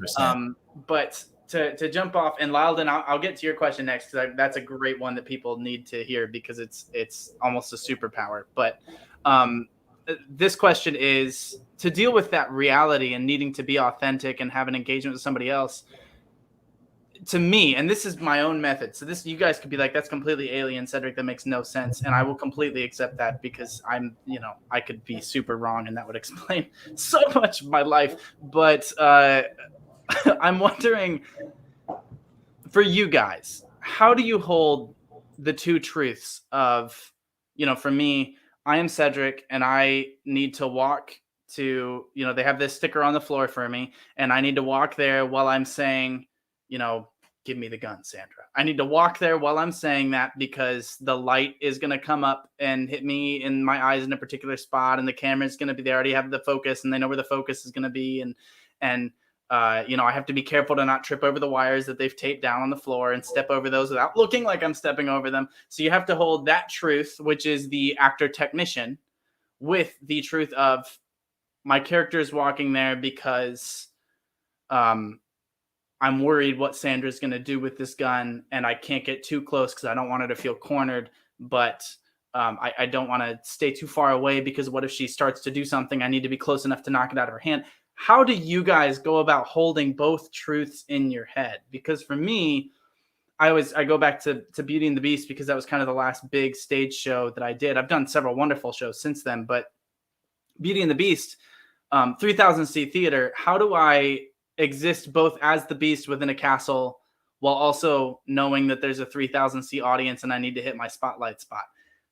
But to jump off, and Lylden, I'll get to your question next, because that's a great one that people need to hear because it's almost a superpower. But this question is, to deal with that reality and needing to be authentic and have an engagement with somebody else, to me, and this is my own method, so this, you guys could be like, that's completely alien, Cedric, that makes no sense, and I will completely accept that because I could be super wrong and that would explain so much of my life. But I'm wondering, for you guys, how do you hold the two truths of, for me, I am Cedric and I need to walk to, you know, they have this sticker on the floor for me, and I need to walk there while I'm saying, you know, give me the gun, Sandra. I need to walk there while I'm saying that because the light is going to come up and hit me in my eyes in a particular spot, and the camera is going to be, they already have the focus and they know where the focus is going to be. And you know, I have to be careful to not trip over the wires that they've taped down on the floor and step over those without looking like I'm stepping over them. So you have to hold that truth, which is the actor technician, with the truth of my character is walking there because I'm worried what Sandra's going to do with this gun, and I can't get too close because I don't want her to feel cornered, but I don't want to stay too far away because what if she starts to do something? I need to be close enough to knock it out of her hand. How do you guys go about holding both truths in your head? Because for me, I go back to Beauty and the Beast because that was kind of the last big stage show that I did. I've done several wonderful shows since then, but Beauty and the Beast, 3,000 seat theater, how do I exist both as the Beast within a castle while also knowing that there's a 3,000 seat audience and I need to hit my spotlight spot?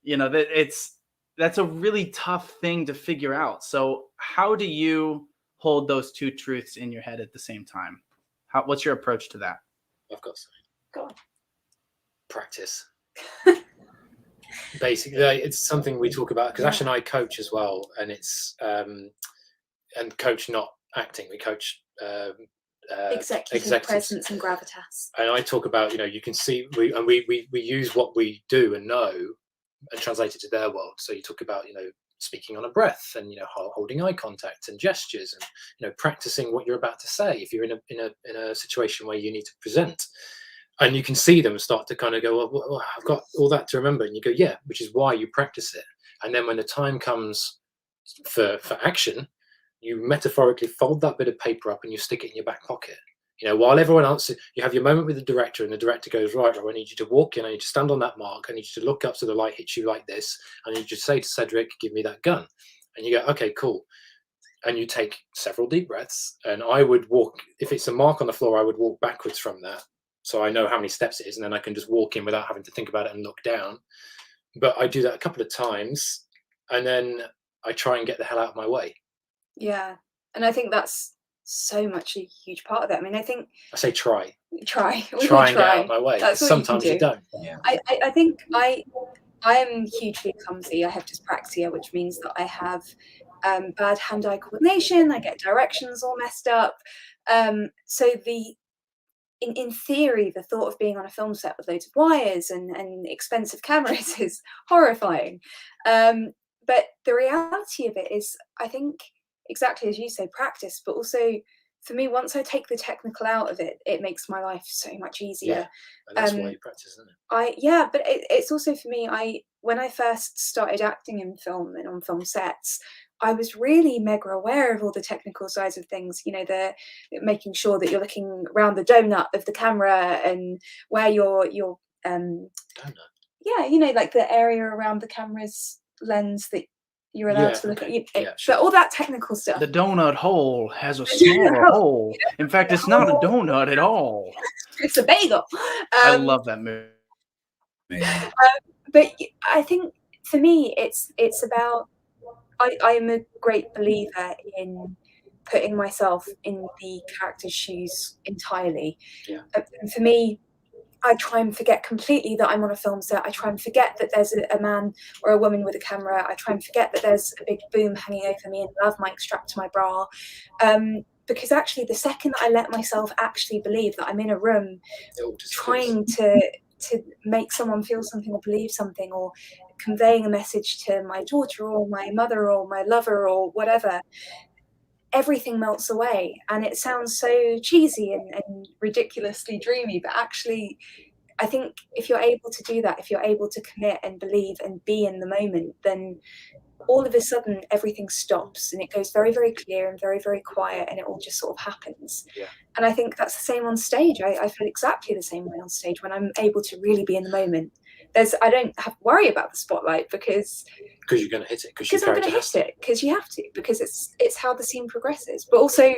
You know, that's a really tough thing to figure out. So how do you hold those two truths in your head at the same time? What's your approach to that? I've got something. Go on. Practice. Basically, it's something we talk about because Ash and I coach as well, and it's and coach not acting. We coach executive presence and gravitas. And I talk about, you know, you can see we use what we do and know and translate it to their world. So you talk about, you know, speaking on a breath and, you know, holding eye contact and gestures and, you know, practicing what you're about to say if you're in a situation where you need to present. And you can see them start to kind of go, well, I've got all that to remember. And you go, yeah, which is why you practice it. And then when the time comes for action, you metaphorically fold that bit of paper up and you stick it in your back pocket. You know, while everyone else, you have your moment with the director and the director goes, right, I need you to walk in. I need you to stand on that mark. I need you to look up so the light hits you like this. I need you to say to Cedric, give me that gun. And you go, okay, cool. And you take several deep breaths. And I would walk, if it's a mark on the floor, I would walk backwards from that. So I know how many steps it is, and then I can just walk in without having to think about it and look down. But I do that a couple of times, and then I try and get the hell out of my way. Yeah, and I think that's so much a huge part of it. I mean, I think I say try. Try and get out of my way. That's sometimes you don't. Yeah. I think I am hugely clumsy. I have dyspraxia, which means that I have bad hand-eye coordination. I get directions all messed up. So in theory, the thought of being on a film set with loads of wires and expensive cameras is horrifying. But the reality of it is, I think, exactly as you say, practice, but also for me, once I take the technical out of it, it makes my life so much easier. Yeah, and that's why you practice, isn't it? But it's also for me, when I first started acting in film and on film sets, I was really mega aware of all the technical sides of things, you know, the making sure that you're looking around the donut of the camera and where your Donut. yeah, you know, like the area around the camera's lens that you're allowed to look at. Sure. But all that technical stuff. The donut hole has a smaller hole. In fact, it's not a donut at all. It's a bagel. I love that movie. But I think for me, it's about, I am a great believer in putting myself in the character's shoes entirely. Yeah. And for me, I try and forget completely that I'm on a film set. I try and forget that there's a man or a woman with a camera. I try and forget that there's a big boom hanging over me and a lav mic strapped to my bra. Because actually, the second that I let myself actually believe that I'm in a room trying to make someone feel something or believe something or conveying a message to my daughter or my mother or my lover or whatever, everything melts away. And it sounds so cheesy and ridiculously dreamy, but actually I think if you're able to do that, if you're able to commit and believe and be in the moment, then all of a sudden everything stops and it goes very, very clear and very, very quiet, and it all just sort of happens. Yeah. And I think that's the same on stage. I feel exactly the same way on stage when I'm able to really be in the moment. I don't have to worry about the spotlight because you're going to hit it. Because I'm going to hit it. Because you have to. Because it's how the scene progresses. But also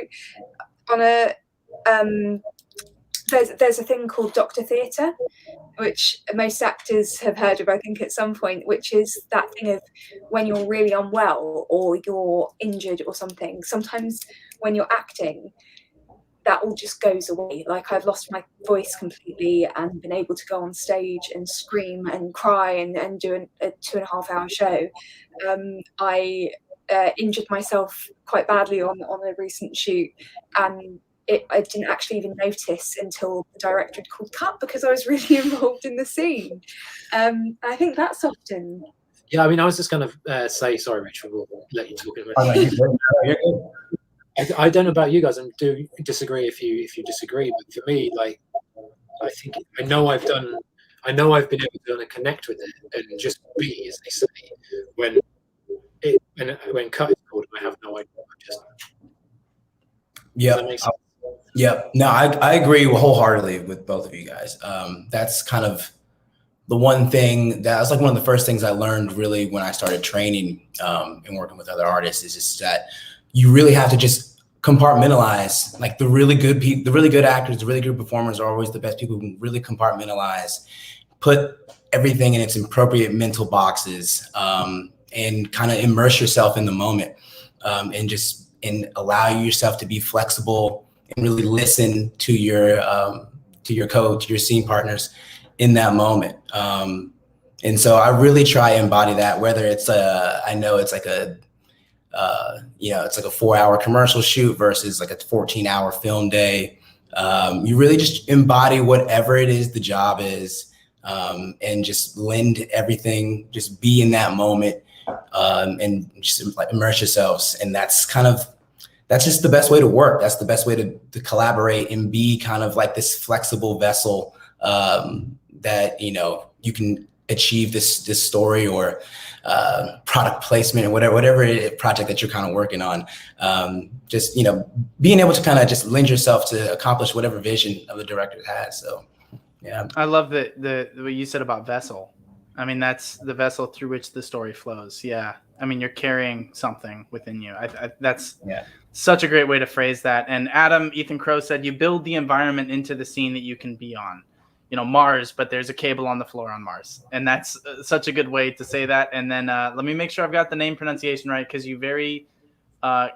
on a there's a thing called Doctor Theatre, which most actors have heard of, I think, at some point, which is that thing of when you're really unwell or you're injured or something. Sometimes when you're acting, that all just goes away. Like, I've lost my voice completely and been able to go on stage and scream and cry and do a 2.5-hour show. I injured myself quite badly on a recent shoot, and I didn't actually even notice until the director had called cut because I was really involved in the scene. I think that's often. Yeah, I mean, I was just going to say, sorry, Rich, we'll let you talk in a minute. I don't know about you guys, and do disagree if you disagree. But for me, like, I know I've been able to connect with it and just be, as they say, when cut is called, I have no idea. Yeah. No, I agree wholeheartedly with both of you guys. That's kind of the one thing that's like one of the first things I learned really when I started training and working with other artists is just that you really have to just compartmentalize. Like the really good actors, the really good performers are always the best people who can really compartmentalize, put everything in its appropriate mental boxes, and kind of immerse yourself in the moment, and allow yourself to be flexible and really listen to your coach, your scene partners in that moment. And so I really try and embody that, whether it's I know it's like it's like a 4-hour commercial shoot versus like a 14-hour film day. You really just embody whatever it is the job is, and just lend everything, just be in that moment, and just like immerse yourselves. And that's just the best way to work. That's the best way to collaborate and be kind of like this flexible vessel, that, you can achieve this story or product placement or whatever project that you're kind of working on. Just, being able to kind of just lend yourself to accomplish whatever vision of the director has. So, yeah. I love what you said about vessel. I mean, that's the vessel through which the story flows. Yeah. I mean, you're carrying something within you. That's such a great way to phrase that. And Ethan Crow said, you build the environment into the scene that you can be on. Mars, but there's a cable on the floor on Mars. And that's such a good way to say that. And then let me make sure I've got the name pronunciation right, because you very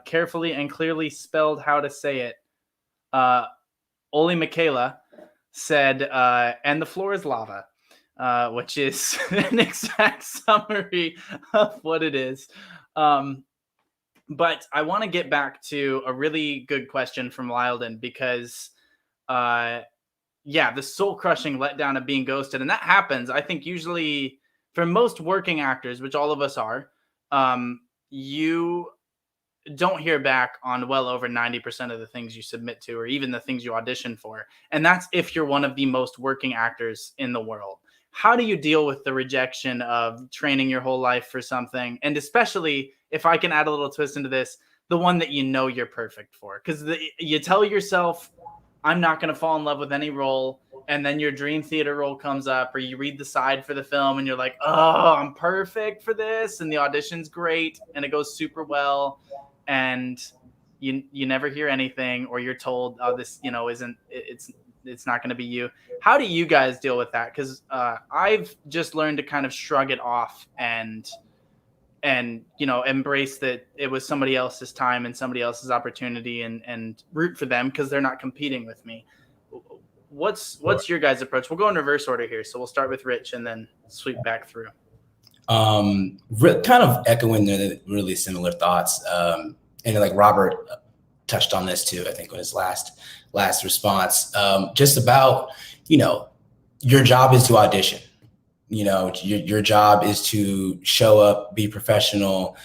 carefully and clearly spelled how to say it. Oli Michaela said, and the floor is lava, which is an exact summary of what it is. But I want to get back to a really good question from Wilden, because the soul-crushing letdown of being ghosted. And that happens, I think, usually for most working actors, which all of us are, you don't hear back on well over 90% of the things you submit to, or even the things you audition for. And that's if you're one of the most working actors in the world. How do you deal with the rejection of training your whole life for something? And especially, if I can add a little twist into this, the one that you're perfect for. Because you tell yourself, I'm not going to fall in love with any role. And then your dream theater role comes up, or you read the side for the film and you're like, oh, I'm perfect for this. And the audition's great and it goes super well. And you never hear anything, or you're told, oh, this, it's not going to be you. How do you guys deal with that? Because I've just learned to kind of shrug it off and embrace that it was somebody else's time and somebody else's opportunity, and root for them because they're not competing with me. What's your guys' approach? We'll go in reverse order here. So we'll start with Rich and then sweep back through. Kind of echoing the really similar thoughts. And like Robert touched on this too, I think, in his last response, just about, your job is to audition. Your job is to show up, be professional,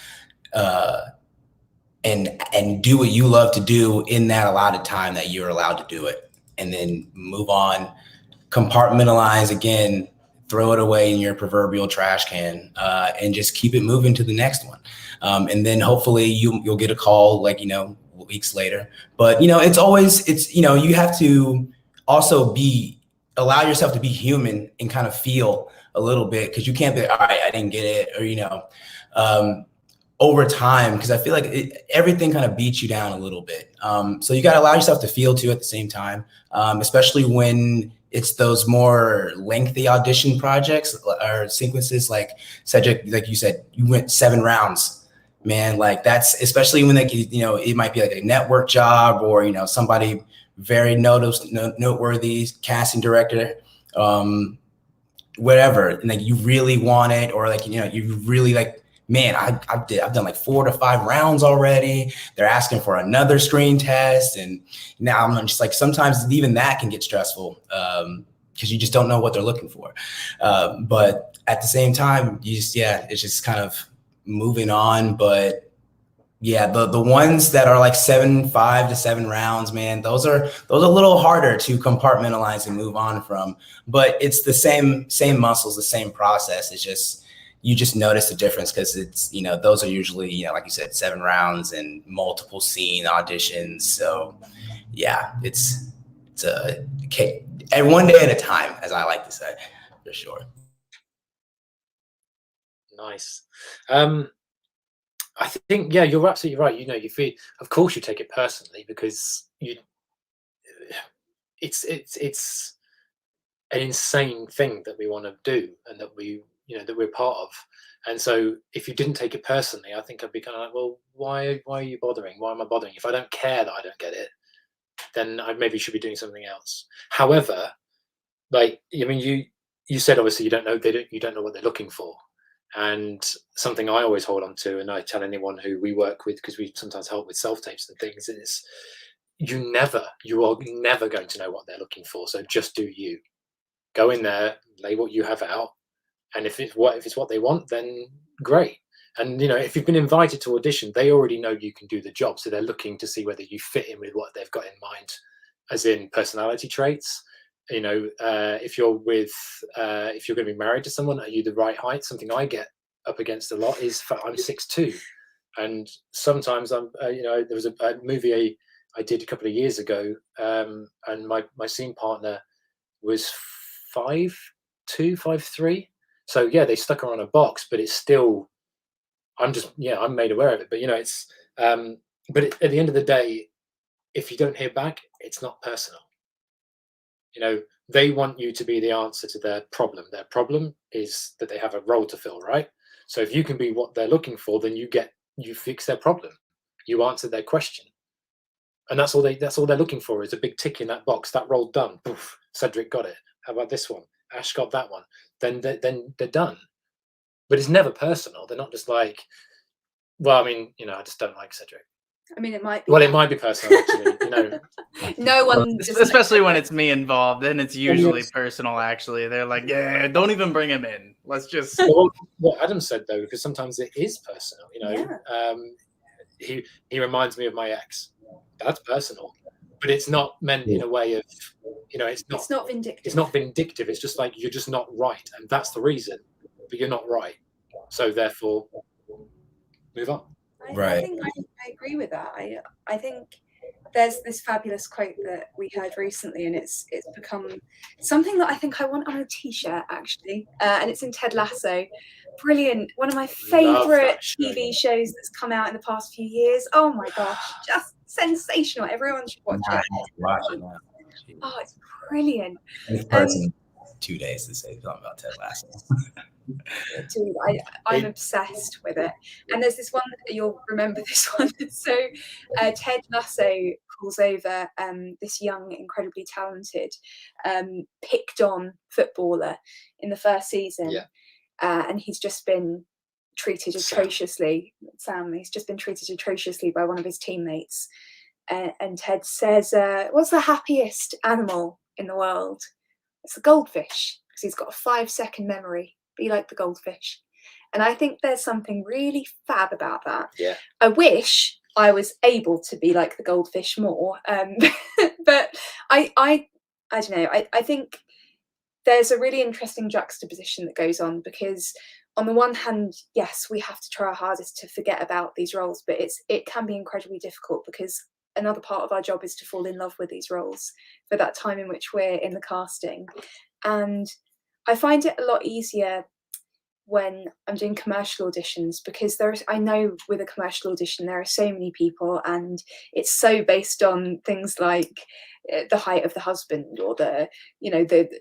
and do what you love to do in that allotted time that you're allowed to do it, and then move on, compartmentalize again, throw it away in your proverbial trash can, and just keep it moving to the next one. And then hopefully you'll get a call weeks later. But you have to also allow yourself to be human and kind of feel a little bit, because you can't be, all right, I didn't get it, or over time, because I feel like everything kind of beats you down a little bit. So you got to allow yourself to feel too at the same time, especially when it's those more lengthy audition projects or sequences. Like Cedric, like you said, you went 7 rounds, man. Like that's, especially when it might be like a network job or, somebody very noteworthy casting director, whatever, and like you really want it, or like, you really like, man, I've done like 4 to 5 rounds already. They're asking for another screen test. And now I'm just like, sometimes even that can get stressful because you just don't know what they're looking for. But at the same time, it's just kind of moving on. But yeah, the ones that are like 5 to 7 rounds, man, those are a little harder to compartmentalize and move on from. But it's the same muscles, the same process. It's just, you just notice the difference because it's, those are usually, like you said, 7 rounds and multiple scene auditions. So yeah, it's a cake, and one day at a time, as I like to say, for sure. Nice. I think, yeah, you're absolutely right. You feel, of course you take it personally because it's an insane thing that we want to do and that that we're part of. And so if you didn't take it personally, I think I'd be kind of like, well, why are you bothering? Why am I bothering? If I don't care that I don't get it, then I maybe should be doing something else. However, like, I mean, you said obviously you don't know what they're looking for. And something I always hold on to, and I tell anyone who we work with, because we sometimes help with self-tapes and things, is you are never going to know what they're looking for. So just do you. Go in there, lay what you have out, and if it's what they want, then great. And if you've been invited to audition, they already know you can do the job, so they're looking to see whether you fit in with what they've got in mind, as in personality traits. If you're going to be married to someone, are you the right height? Something I get up against a lot is I'm 6'2", and sometimes there was a movie I did a couple of years ago, and my scene partner was 5'2", 5'3". So yeah, they stuck her on a box, but it's still, I'm made aware of it. But it's but at the end of the day, if you don't hear back, it's not personal. They want you to be the answer to their problem. Their problem is that they have a role to fill, right? So if you can be what they're looking for, then you fix their problem. You answer their question. And that's all they're looking for, is a big tick in that box. That role done. Poof, Cedric got it. How about this one? Ash got that one. Then they're done. But it's never personal. They're not just like, well, I mean, I just don't like Cedric. I mean, it might be. Well, it might be personal, actually. No one, especially when it's me involved, then it's usually personal. Actually, they're like, yeah, don't even bring him in. Let's just. Well, what Adam said though, because sometimes it is personal. Yeah. He reminds me of my ex. That's personal, but it's not meant in a way of, it's not vindictive. It's not vindictive. It's just like, you're just not right, and that's the reason. But you're not right, so therefore, move on. I think I agree with that. I think there's this fabulous quote that we heard recently, and it's become something that I think I want on a t-shirt, actually, and it's in Ted Lasso. Brilliant, one of my favorite TV shows that's come out in the past few years. Oh my gosh, just sensational. Everyone should watch it. Oh, it's brilliant. This person 2 days to say something about Ted Lasso. Dude, I'm obsessed with it. And there's this one, you'll remember this one. So Ted Lasso calls over this young, incredibly talented, picked on footballer in the first season. Yeah. And he's just been treated atrociously. Sam, he's just been treated atrociously by one of his teammates. And Ted says, what's the happiest animal in the world? It's a goldfish, because he's got a 5-second memory. Be like the goldfish. And I think there's something really fab about that. Yeah. I wish I was able to be like the goldfish more. But I don't know. I think there's a really interesting juxtaposition that goes on, because on the one hand, yes, we have to try our hardest to forget about these roles, but it can be incredibly difficult, because another part of our job is to fall in love with these roles for that time in which we're in the casting. And I find it a lot easier when I'm doing commercial auditions, because I know with a commercial audition there are so many people, and it's so based on things like the height of the husband, or the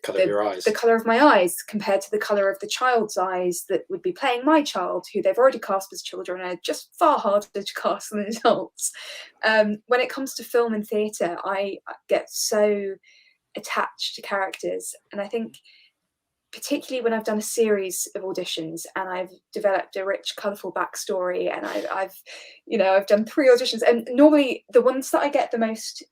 Colour of your eyes. the color of my eyes compared to the color of the child's eyes that would be playing my child, who they've already cast as children and are just far harder to cast than adults. When it comes to film and theatre, I get so attached to characters, and I think particularly when I've done a series of auditions and I've developed a rich, colourful backstory, and I've done 3 auditions, and normally the ones that I get the most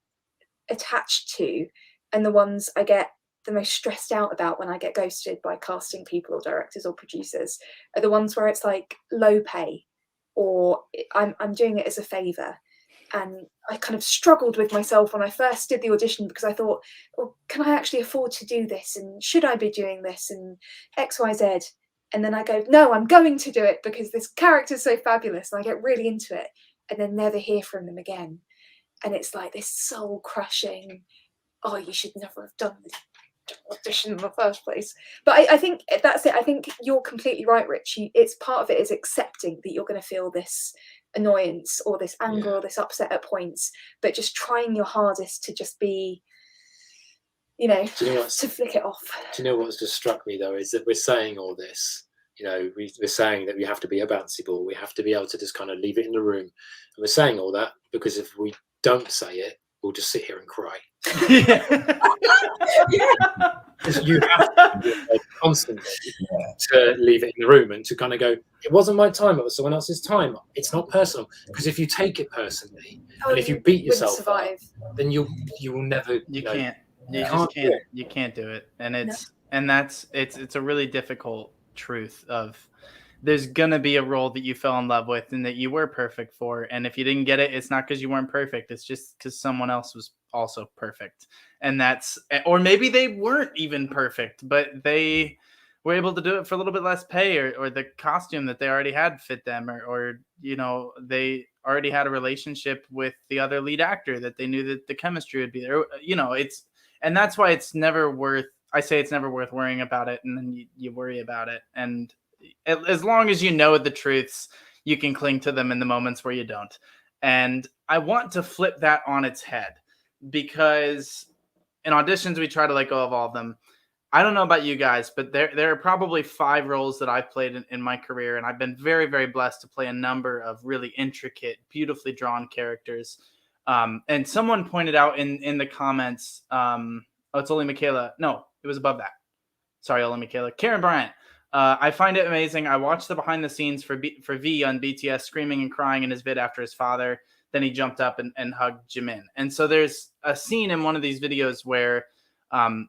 attached to and the ones I get the most stressed out about when I get ghosted by casting people or directors or producers are the ones where it's like low pay, or I'm doing it as a favour. And I kind of struggled with myself when I first did the audition, because I thought, well, can I actually afford to do this? And should I be doing this? And X, Y, Z. And then I go, no, I'm going to do it because this character's so fabulous. And I get really into it and then never hear from them again. And it's like this soul crushing, oh, you should never have done the audition in the first place. But I think that's it. I think you're completely right, Rich. It's part of it is accepting that you're going to feel this annoyance or this anger or this upset at points, but just trying your hardest to just be, to flick it off. Do you know what's just struck me though, is that we're saying all this, we're saying that we have to be a bouncy ball, we have to be able to just kind of leave it in the room, and we're saying all that because if we don't say it, we'll just sit here and cry. Because you have to constantly to leave it in the room and to kind of go, it wasn't my time, it was someone else's time. It's not personal, because if you take it personally and if you beat yourself up, then you will never. You can't do it, and it's a really difficult truth of. There's gonna be a role that you fell in love with and that you were perfect for, and if you didn't get it, it's not because you weren't perfect. It's just because someone else was also perfect, and or maybe they weren't even perfect, but they were able to do it for a little bit less pay, or the costume that they already had fit them, or they already had a relationship with the other lead actor that they knew that the chemistry would be there. And that's why it's never worth. I say it's never worth worrying about it, and then you worry about it, and as long as you know the truths, you can cling to them in the moments where you don't. And I want to flip that on its head, because in auditions, we try to let go of all of them. I don't know about you guys, but there are probably 5 roles that I've played in my career. And I've been very, very blessed to play a number of really intricate, beautifully drawn characters. And someone pointed out in the comments, it's only Michaela. No, it was above that. Sorry, only Michaela. Karen Bryant. I find it amazing. I watched the behind the scenes for V on BTS, screaming and crying in his vid after his father. Then he jumped up and hugged Jimin. And so there's a scene in one of these videos where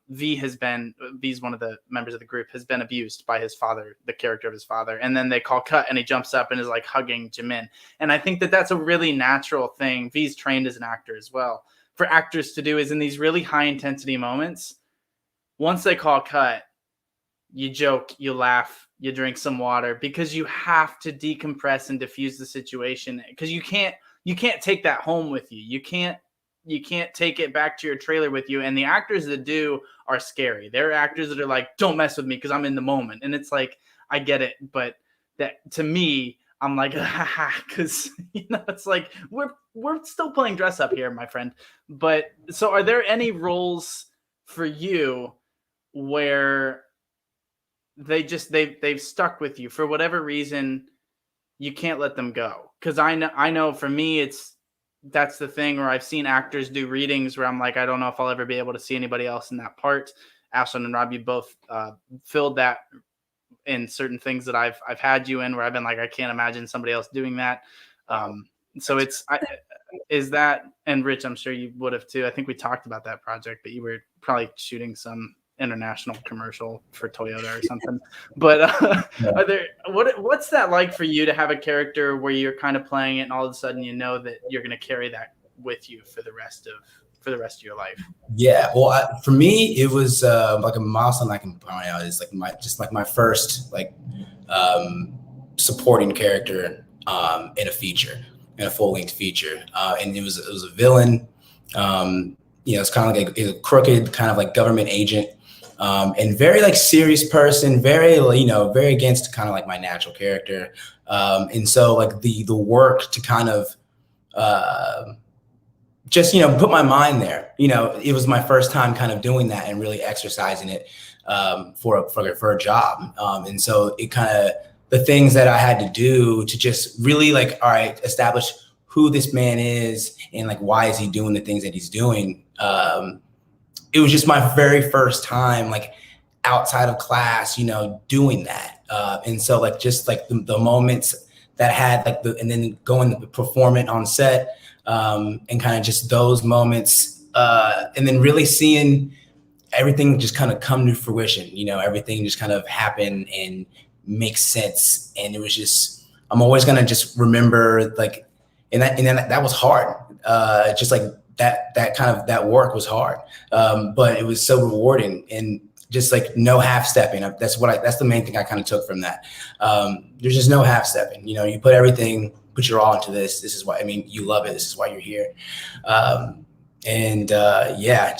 V's one of the members of the group, has been abused by his father, the character of his father. And then they call cut and he jumps up and is like hugging Jimin. And I think that that's a really natural thing. V's trained as an actor as well. For actors to do is in these really high intensity moments, once they call cut, you joke, you laugh, you drink some water, because you have to decompress and diffuse the situation, because you can't take that home with you. You can't take it back to your trailer with you. And the actors that do are scary. There are actors that are like, don't mess with me because I'm in the moment. And it's like, I get it. But that, to me, I'm like, because it's like we're still playing dress up here, my friend. But so are there any roles for you where they've stuck with you for whatever reason, you can't let them go? Because I know for me, that's the thing where I've seen actors do readings where I'm like, I don't know if I'll ever be able to see anybody else in that part. Aislinn and Rob, you both filled that in certain things that I've had you in, where I've been like, I can't imagine somebody else doing that. So is that, and Rich, I'm sure you would have too. I think we talked about that project, but you were probably shooting some international commercial for Toyota or something. But what's that like for you to have a character where you're kind of playing it and all of a sudden you know that you're going to carry that with you for the rest of your life? Yeah, well, for me, it was like a milestone I can point out. Is like my first supporting character in a feature, in a full-length feature, and it was a villain. It's kind of like a crooked kind of like government agent. and very like serious person, very, you know, very against kind of like my natural character. And so like the work to kind of just, you know, put my mind there, you know, it was my first time kind of doing that and really exercising it for a job. And so it kind of, the things that I had to do to just really like, all right, establish who this man is and like, why is he doing the things that he's doing? It was just my very first time, like outside of class, you know, doing that. And so like, just like the moments that had like and then going to perform it on set, and kind of just those moments, and then really seeing everything just kind of come to fruition, you know, everything just kind of happen and make sense. And it was just, I'm always going to just remember like, and then that was hard. Just like that kind of, that work was hard. But it was so rewarding, and just like no half stepping. That's the main thing I kind of took from that. There's just no half stepping, you know, you put your all into this. This is why, I mean, you love it. This is why you're here. Yeah,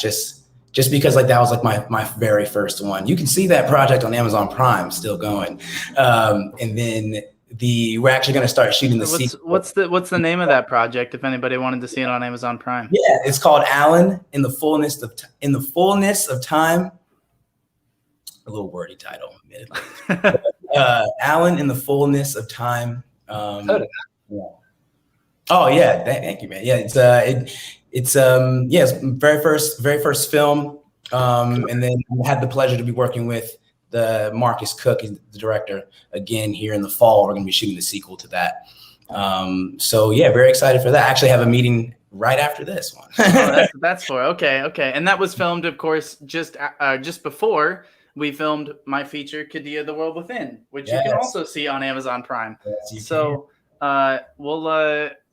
just because like that was like my very first one. You can see that project on Amazon Prime still going. And then we're actually going to start shooting the sequel. What's the name of that project if anybody wanted to see it on Amazon Prime? Yeah, it's called Aislinn in the fullness of time. A little wordy title, admittedly. Aislinn in the fullness of time. Heard of that. Yeah. Oh yeah, thank you, man. Yeah, it's very first film, and then I had the pleasure to be working with the Marcus Cook, the director, again here in the fall. We're going to be shooting the sequel to that. So yeah, very excited for that. I actually have a meeting right after this one. That's for okay, and that was filmed, of course, just before we filmed my feature, Kadia: The World Within, which you can also see on Amazon Prime. Yes, so we'll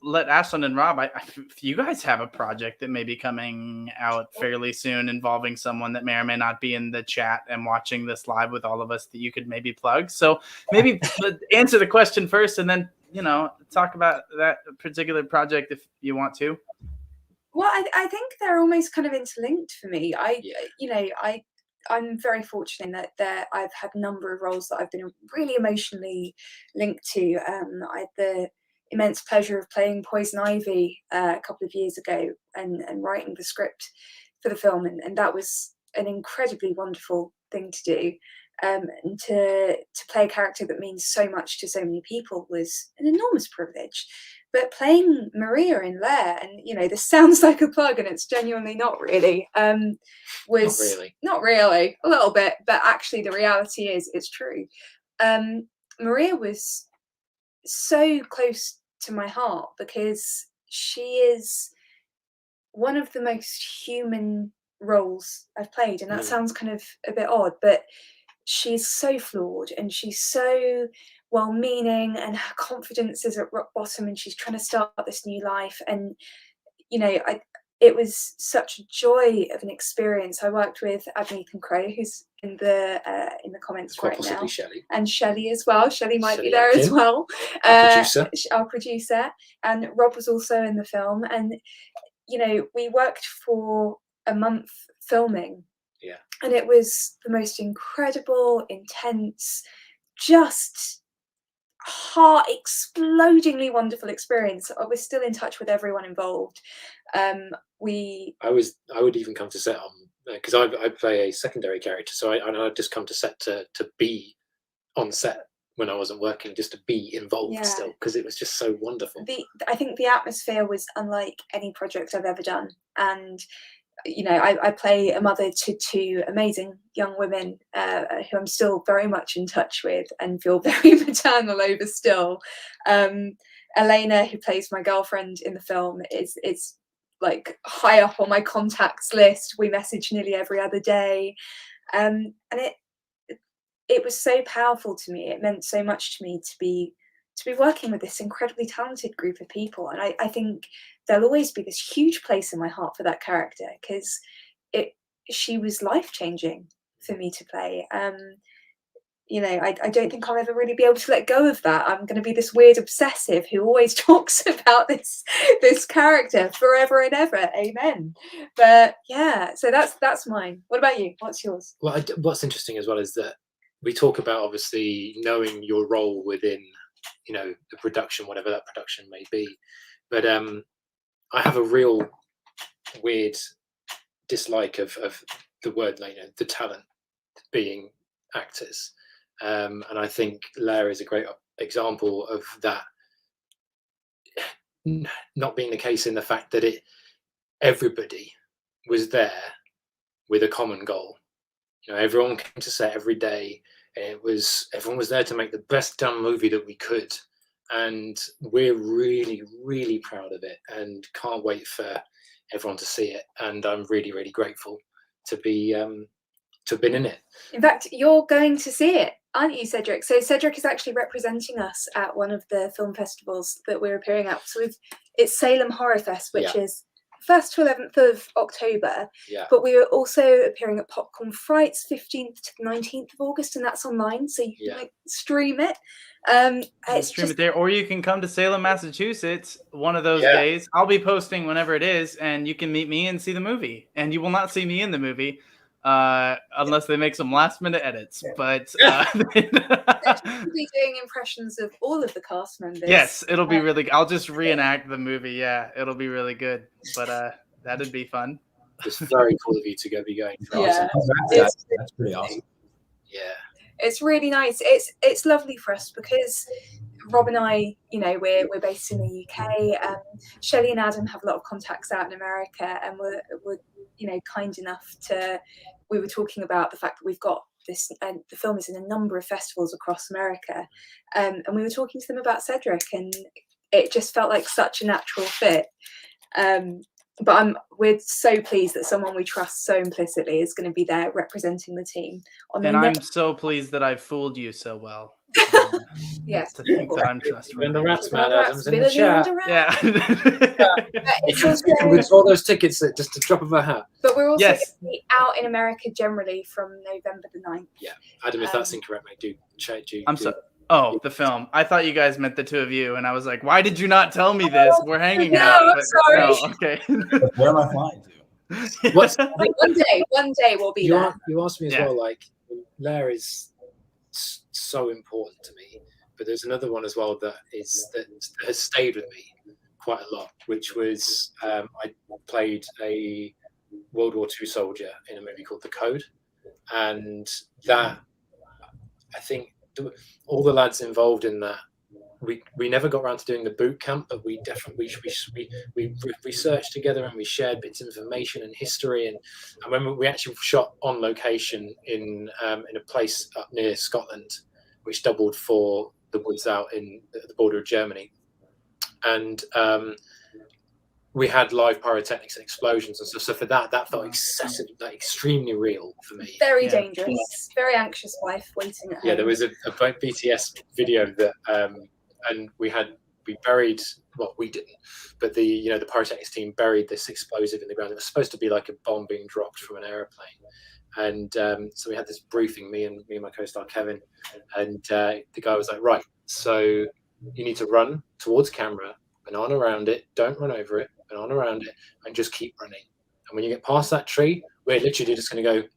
let Aislinn and Rob, if you guys have a project that may be coming out fairly soon involving someone that may or may not be in the chat and watching this live with all of us that you could maybe plug. So maybe answer the question first and then, you know, talk about that particular project if you want to. Well, I think they're almost kind of interlinked for me. I'm very fortunate that I've had a number of roles that I've been really emotionally linked to. I had the immense pleasure of playing Poison Ivy a couple of years ago and writing the script for the film, and that was an incredibly wonderful thing to do. And to play a character that means so much to so many people was an enormous privilege. But playing Maria in Lair, and you know, this sounds like a plug, and it's genuinely not really. Not really, a little bit, but actually the reality is it's true. Maria was so close to my heart because she is one of the most human roles I've played, and that sounds kind of a bit odd, but she's so flawed and she's so well-meaning, and her confidence is at rock bottom, and she's trying to start this new life. And you know, it was such a joy of an experience. I worked with Ethan Crow, who's in the comments right now, and Shelley as well. Shelley might be there as well. Our producer, and Rob was also in the film. And you know, we worked for a month filming. Yeah. And it was the most incredible, intense, just heart-explodingly wonderful experience. I was still in touch with everyone involved. I would even come to set on because I play a secondary character, so I'd just come to set to be on set when I wasn't working, just to be involved still, because it was just so wonderful. I think the atmosphere was unlike any project I've ever done, and you know, I play a mother to two amazing young women who I'm still very much in touch with and feel very maternal over still. Elena, who plays my girlfriend in the film, is like high up on my contacts list. We message nearly every other day. And it was so powerful to me. It meant so much to me to be working with this incredibly talented group of people. And I think there'll always be this huge place in my heart for that character, because she was life-changing for me to play. you know, I don't think I'll ever really be able to let go of that. I'm going to be this weird obsessive who always talks about this character forever and ever. Amen. But yeah, so that's mine. What about you? What's yours? Well, what's interesting as well is that we talk about obviously knowing your role within, you know, the production, whatever that production may be. But I have a real weird dislike of the word, you know, the talent being actors. And I think Lair is a great example of that not being the case, in the fact that everybody was there with a common goal. You know, everyone came to set every day. Everyone was there to make the best damn movie that we could, and we're really, really proud of it, and can't wait for everyone to see it. And I'm really, really grateful to be to have been in it. In fact, you're going to see it, aren't you, Cedric? So Cedric is actually representing us at one of the film festivals that we're appearing at. So it's Salem Horror Fest, which is 1st to 11th of October. Yeah. But we are also appearing at Popcorn Frights 15th to 19th of August, and that's online, so you can like stream it. It's stream it there, or you can come to Salem, Massachusetts one of those days. I'll be posting whenever it is, and you can meet me and see the movie. And you will not see me in the movie unless they make some last minute edits. But be doing impressions of all of the cast members. Yes, it'll be really. I'll just reenact the movie. Yeah, it'll be really good. But that'd be fun. It's very cool of you to be going. Yeah, that's pretty awesome. Yeah. It's really nice. It's lovely for us because Rob and I, you know, we're based in the UK. Shelley and Adam have a lot of contacts out in America, and we're you know, kind enough to. We were talking about the fact that we've got this, and the film is in a number of festivals across America, and we were talking to them about Cedric, and it just felt like such a natural fit. But we're so pleased that someone we trust so implicitly is going to be there representing the team. And I'm so pleased that I fooled you so well. Yes. To think that I'm trustworthy. And the rats, man, Adam's in the chat. Yeah. We saw those tickets at just a drop of a hat. But we're also going to be out in America generally from November the 9th. Yeah. Adam, if that's incorrect, mate, do. I'm sorry. Oh, the film. I thought you guys meant the two of you, and I was like, why did you not tell me this? We're hanging out. I'm sorry. No, okay. Where am I flying to? One day we'll be there. You asked me as well, like, Lair is so important to me, but there's another one as well that has stayed with me quite a lot, which was I played a World War II soldier in a movie called The Code, and that, I think, all the lads involved in that, we never got around to doing the boot camp, but we definitely we researched together, and we shared bits of information and history, and when we actually shot on location in a place up near Scotland, which doubled for the woods out in the border of Germany, and we had live pyrotechnics and explosions and stuff. So for that felt excessive, like extremely real for me. Very dangerous. Very anxious wife waiting at home. Yeah, there was a BTS video that, and we buried. Well, we didn't, but the pyrotechnics team buried this explosive in the ground. It was supposed to be like a bomb being dropped from an airplane. And so we had this briefing, me and my co-star Kevin, and the guy was like, right, so you need to run towards camera, banana around it, don't run over it, banana around it, and just keep running. And when you get past that tree, we're literally just going to go,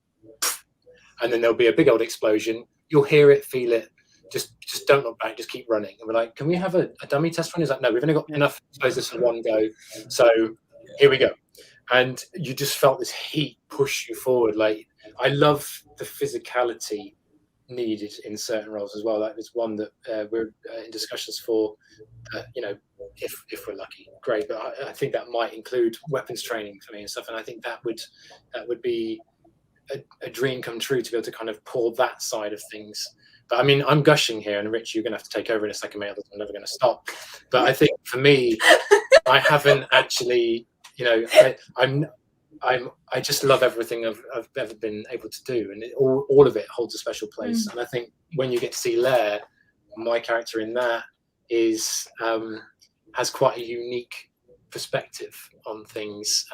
and then there'll be a big old explosion. You'll hear it, feel it. Just don't look back. Just keep running. And we're like, can we have a dummy test run? He's like, no, we've only got enough explosives for one go. So here we go. And you just felt this heat push you forward. Like, I love the physicality needed in certain roles as well. Like, there's one that we're in discussions for, if we're lucky, great. But I think that might include weapons training for me and stuff. And I think that would be a dream come true to be able to kind of pull that side of things. But I mean, I'm gushing here, and Rich, you're going to have to take over in a second, mate. I'm never going to stop. But I think for me, I haven't actually, I just love everything I've ever been able to do, and all of it holds a special place. And I think when you get to see Lair, my character in that has quite a unique perspective on things,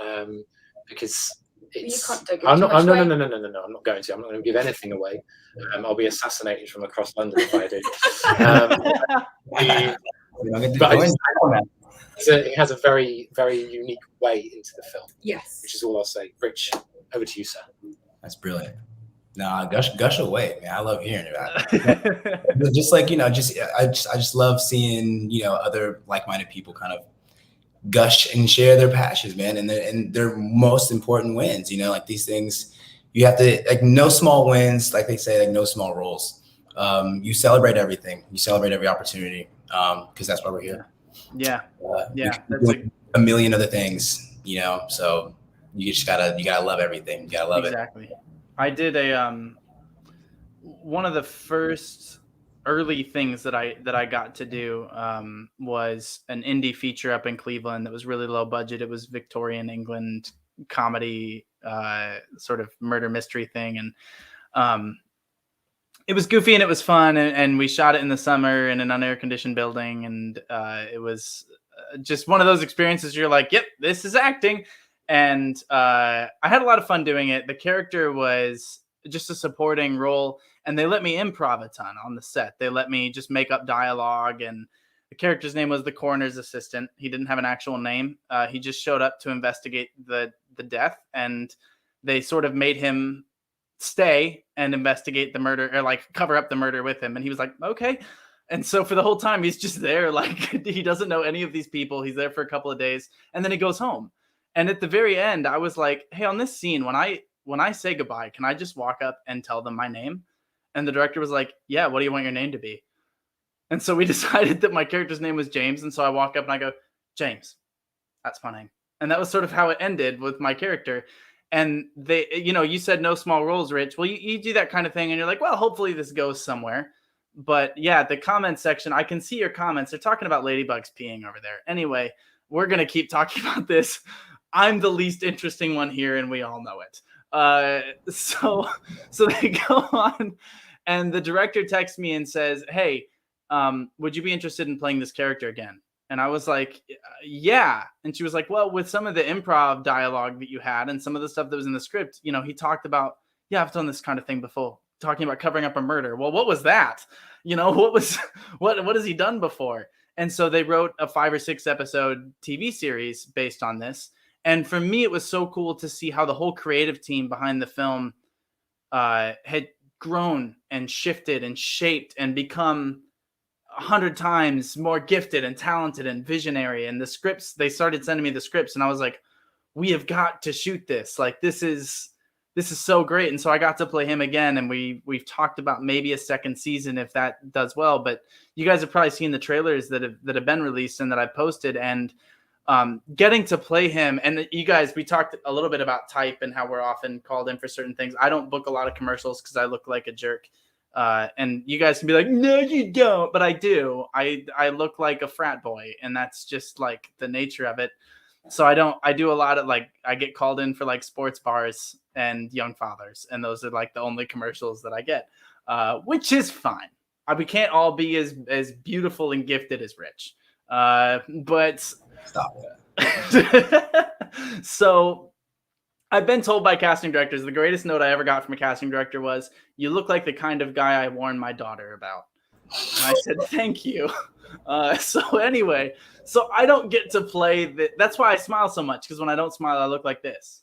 because You can't give I'm too not. much No, away. no. I'm not going to. I'm not going to give anything away. I'll be assassinated from across London if I do. It has a very, very unique way into the film. Yes. Which is all I'll say. Rich, over to you, sir. That's brilliant. No, gush away, man. I love hearing about it. Just like, I just love seeing, other like-minded people kind of gush and share their passions, man, and their most important wins. Like these things, you have to, like, no small wins, like they say, like no small roles. You celebrate everything. You celebrate every opportunity, because that's why we're here. Yeah. That's a million other things, so you gotta love everything. You gotta love it. Exactly. I did one of the first early things that I got to do was an indie feature up in Cleveland that was really low budget. It was Victorian England comedy, sort of murder mystery thing, and it was goofy and it was fun, and we shot it in the summer in an unair conditioned building, and it was just one of those experiences you're like, yep, this is acting. And I had a lot of fun doing it. The character was just a supporting role, and they let me improv a ton on the set. They let me just make up dialogue, and the character's name was the coroner's assistant. He didn't have an actual name. He just showed up to investigate the death, and they sort of made him stay and investigate the murder, or like cover up the murder with him. And he was like, okay. And so for the whole time, he's just there. Like, he doesn't know any of these people. He's there for a couple of days, and then he goes home. And at the very end, I was like, hey, on this scene, when I say goodbye, can I just walk up and tell them my name? And the director was like, yeah, what do you want your name to be? And so we decided that my character's name was James. And so I walk up and I go, James, that's my name. And that was sort of how it ended with my character. And they, you said no small roles, Rich. Well, you do that kind of thing, and you're like, well, hopefully this goes somewhere. But yeah, the comment section, I can see your comments. They're talking about ladybugs peeing over there. Anyway, we're going to keep talking about this. I'm the least interesting one here, and we all know it. So they go on, and the director texts me and says, hey, would you be interested in playing this character again? And I was like, yeah. And she was like, well, with some of the improv dialogue that you had and some of the stuff that was in the script, he talked about, yeah, I've done this kind of thing before, talking about covering up a murder. Well, what was that? What has he done before? And so they wrote a 5 or 6 episode TV series based on this. And for me, it was so cool to see how the whole creative team behind the film had grown and shifted and shaped and become 100 times more gifted and talented and visionary. And the scripts, they started sending me the scripts, and I was like, we have got to shoot this. Like, this is so great. And so I got to play him again, and we've talked about maybe a second season if that does well. But you guys have probably seen the trailers that have been released and that I posted, and getting to play him. And you guys, we talked a little bit about type and how we're often called in for certain things. I don't book a lot of commercials because I look like a jerk. And you guys can be like, no, you don't, but I do. I look like a frat boy, and that's just like the nature of it. So I do a lot of, like, I get called in for like sports bars and young fathers, and those are like the only commercials that I get, which is fine. We can't all be as beautiful and gifted as Rich. But stop that. So I've been told by casting directors, the greatest note I ever got from a casting director was, you look like the kind of guy I warned my daughter about. And I said, thank you. So anyway, so I don't get to play that's why I smile so much, because when I don't smile, I look like this.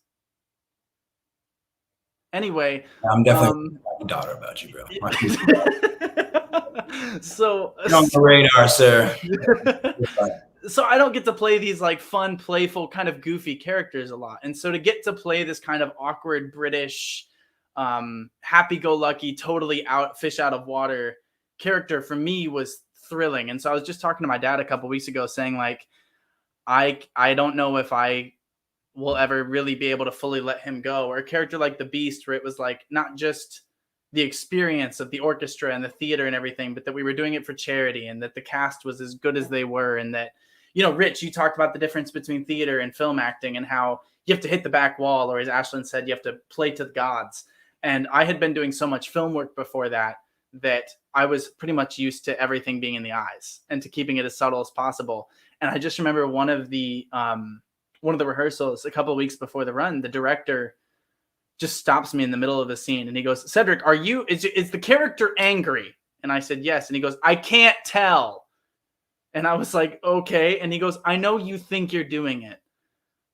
Anyway, I'm definitely my daughter about you, bro. So on the radar, sir. So I don't get to play these like fun, playful, kind of goofy characters a lot. And so to get to play this kind of awkward British, happy-go-lucky, totally fish out of water character for me was thrilling. And so I was just talking to my dad a couple weeks ago saying, like, I don't know if I will ever really be able to fully let him go. Or a character like the Beast, where it was like not just the experience of the orchestra and the theater and everything, but that we were doing it for charity, and that the cast was as good as they were. And that, Rich, you talked about the difference between theater and film acting and how you have to hit the back wall, or as Aislinn said, you have to play to the gods. And I had been doing so much film work before that I was pretty much used to everything being in the eyes and to keeping it as subtle as possible. And I just remember one of the rehearsals a couple of weeks before the run, the director just stops me in the middle of the scene and he goes, Cedric, is the character angry? And I said, yes. And he goes, I can't tell. And I was like, okay. And he goes, I know you think you're doing it,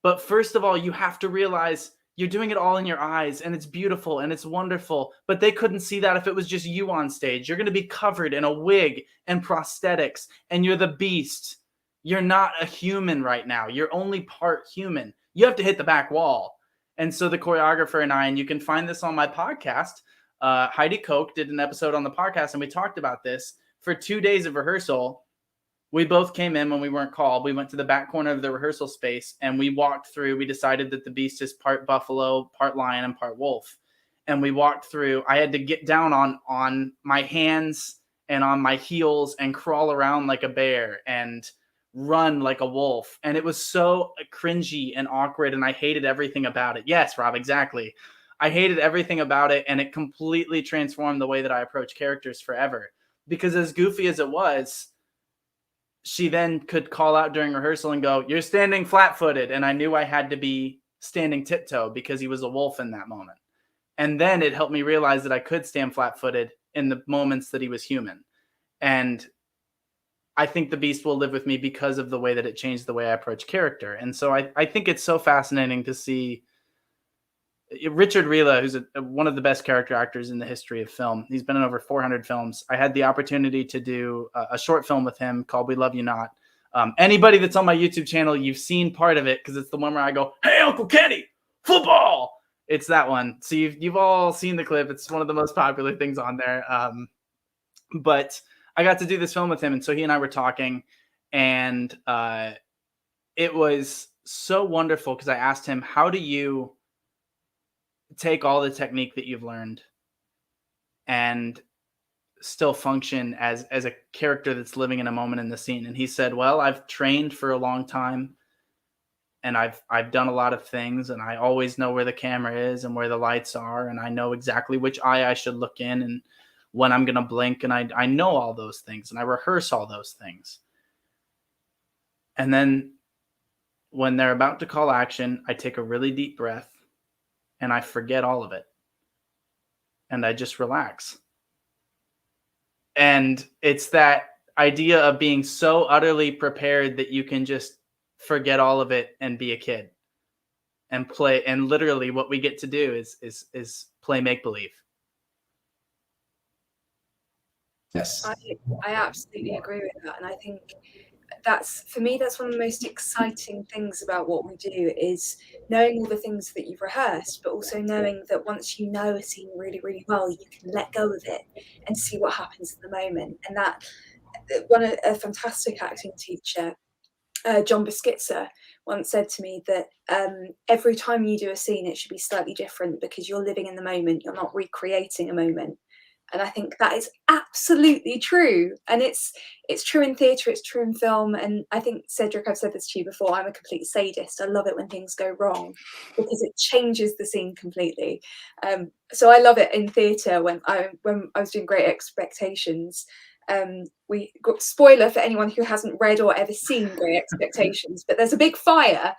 but first of all, you have to realize you're doing it all in your eyes, and it's beautiful and it's wonderful, but they couldn't see that if it was just you on stage. You're going to be covered in a wig and prosthetics, and you're the beast. You're not a human right now. You're only part human. You have to hit the back wall. And so the choreographer and I, and you can find this on my podcast, Heidi Koch did an episode on the podcast, and we talked about this. For 2 days of rehearsal, we both came in when we weren't called. We went to the back corner of the rehearsal space and we walked through. We decided that the beast is part buffalo, part lion, and part wolf. And we walked through. I had to get down on my hands and on my heels and crawl around like a bear and run like a wolf. And it was so cringy and awkward, and I hated everything about it. Yes, Rob, exactly. I hated everything about it, and it completely transformed the way that I approach characters forever. Because as goofy as it was, she then could call out during rehearsal and go, you're standing flat-footed. And I knew I had to be standing tiptoe because he was a wolf in that moment. And then it helped me realize that I could stand flat-footed in the moments that he was human. And I think the beast will live with me because of the way that it changed the way I approach character. And so I think it's so fascinating to see Richard Riehle, who's one of the best character actors in the history of film. He's been in over 400 films. I had the opportunity to do a short film with him called We Love You Not. Anybody that's on my YouTube channel, you've seen part of it because it's the one where I go, hey, Uncle Kenny, football. It's that one. So you've all seen the clip. It's one of the most popular things on there. But I got to do this film with him, and so he and I were talking, and it was so wonderful because I asked him, how do you take all the technique that you've learned and still function as a character that's living in a moment in the scene? And he said, well, I've trained for a long time, and I've done a lot of things, and I always know where the camera is and where the lights are, and I know exactly which eye I should look in and when I'm going to blink, and I know all those things, and I rehearse all those things. And then when they're about to call action, I take a really deep breath and I forget all of it. And I just relax. And it's that idea of being so utterly prepared that you can just forget all of it and be a kid and play. And literally what we get to do is play make-believe. Yes. I absolutely agree with that. And I think that's, for me, that's one of the most exciting things about what we do, is knowing all the things that you've rehearsed, but also knowing that once you know a scene really, really well, you can let go of it and see what happens in the moment. And that a fantastic acting teacher, John Biskitzer, once said to me that every time you do a scene, it should be slightly different because you're living in the moment. You're not recreating a moment. And I think that is absolutely true. And it's true in theatre, it's true in film. And I think, Cedric, I've said this to you before, I'm a complete sadist. I love it when things go wrong because it changes the scene completely. So I love it in theatre when I was doing Great Expectations. We got, spoiler for anyone who hasn't read or ever seen Great Expectations, but there's a big fire.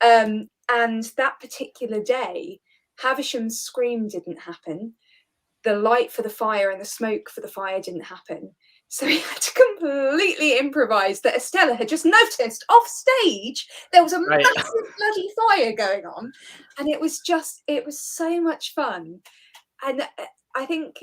And that particular day, Havisham's scream didn't happen. The light for the fire and the smoke for the fire didn't happen. So he had to completely improvise that Estella had just noticed off stage there was a massive bloody fire going on. And it was so much fun. And I think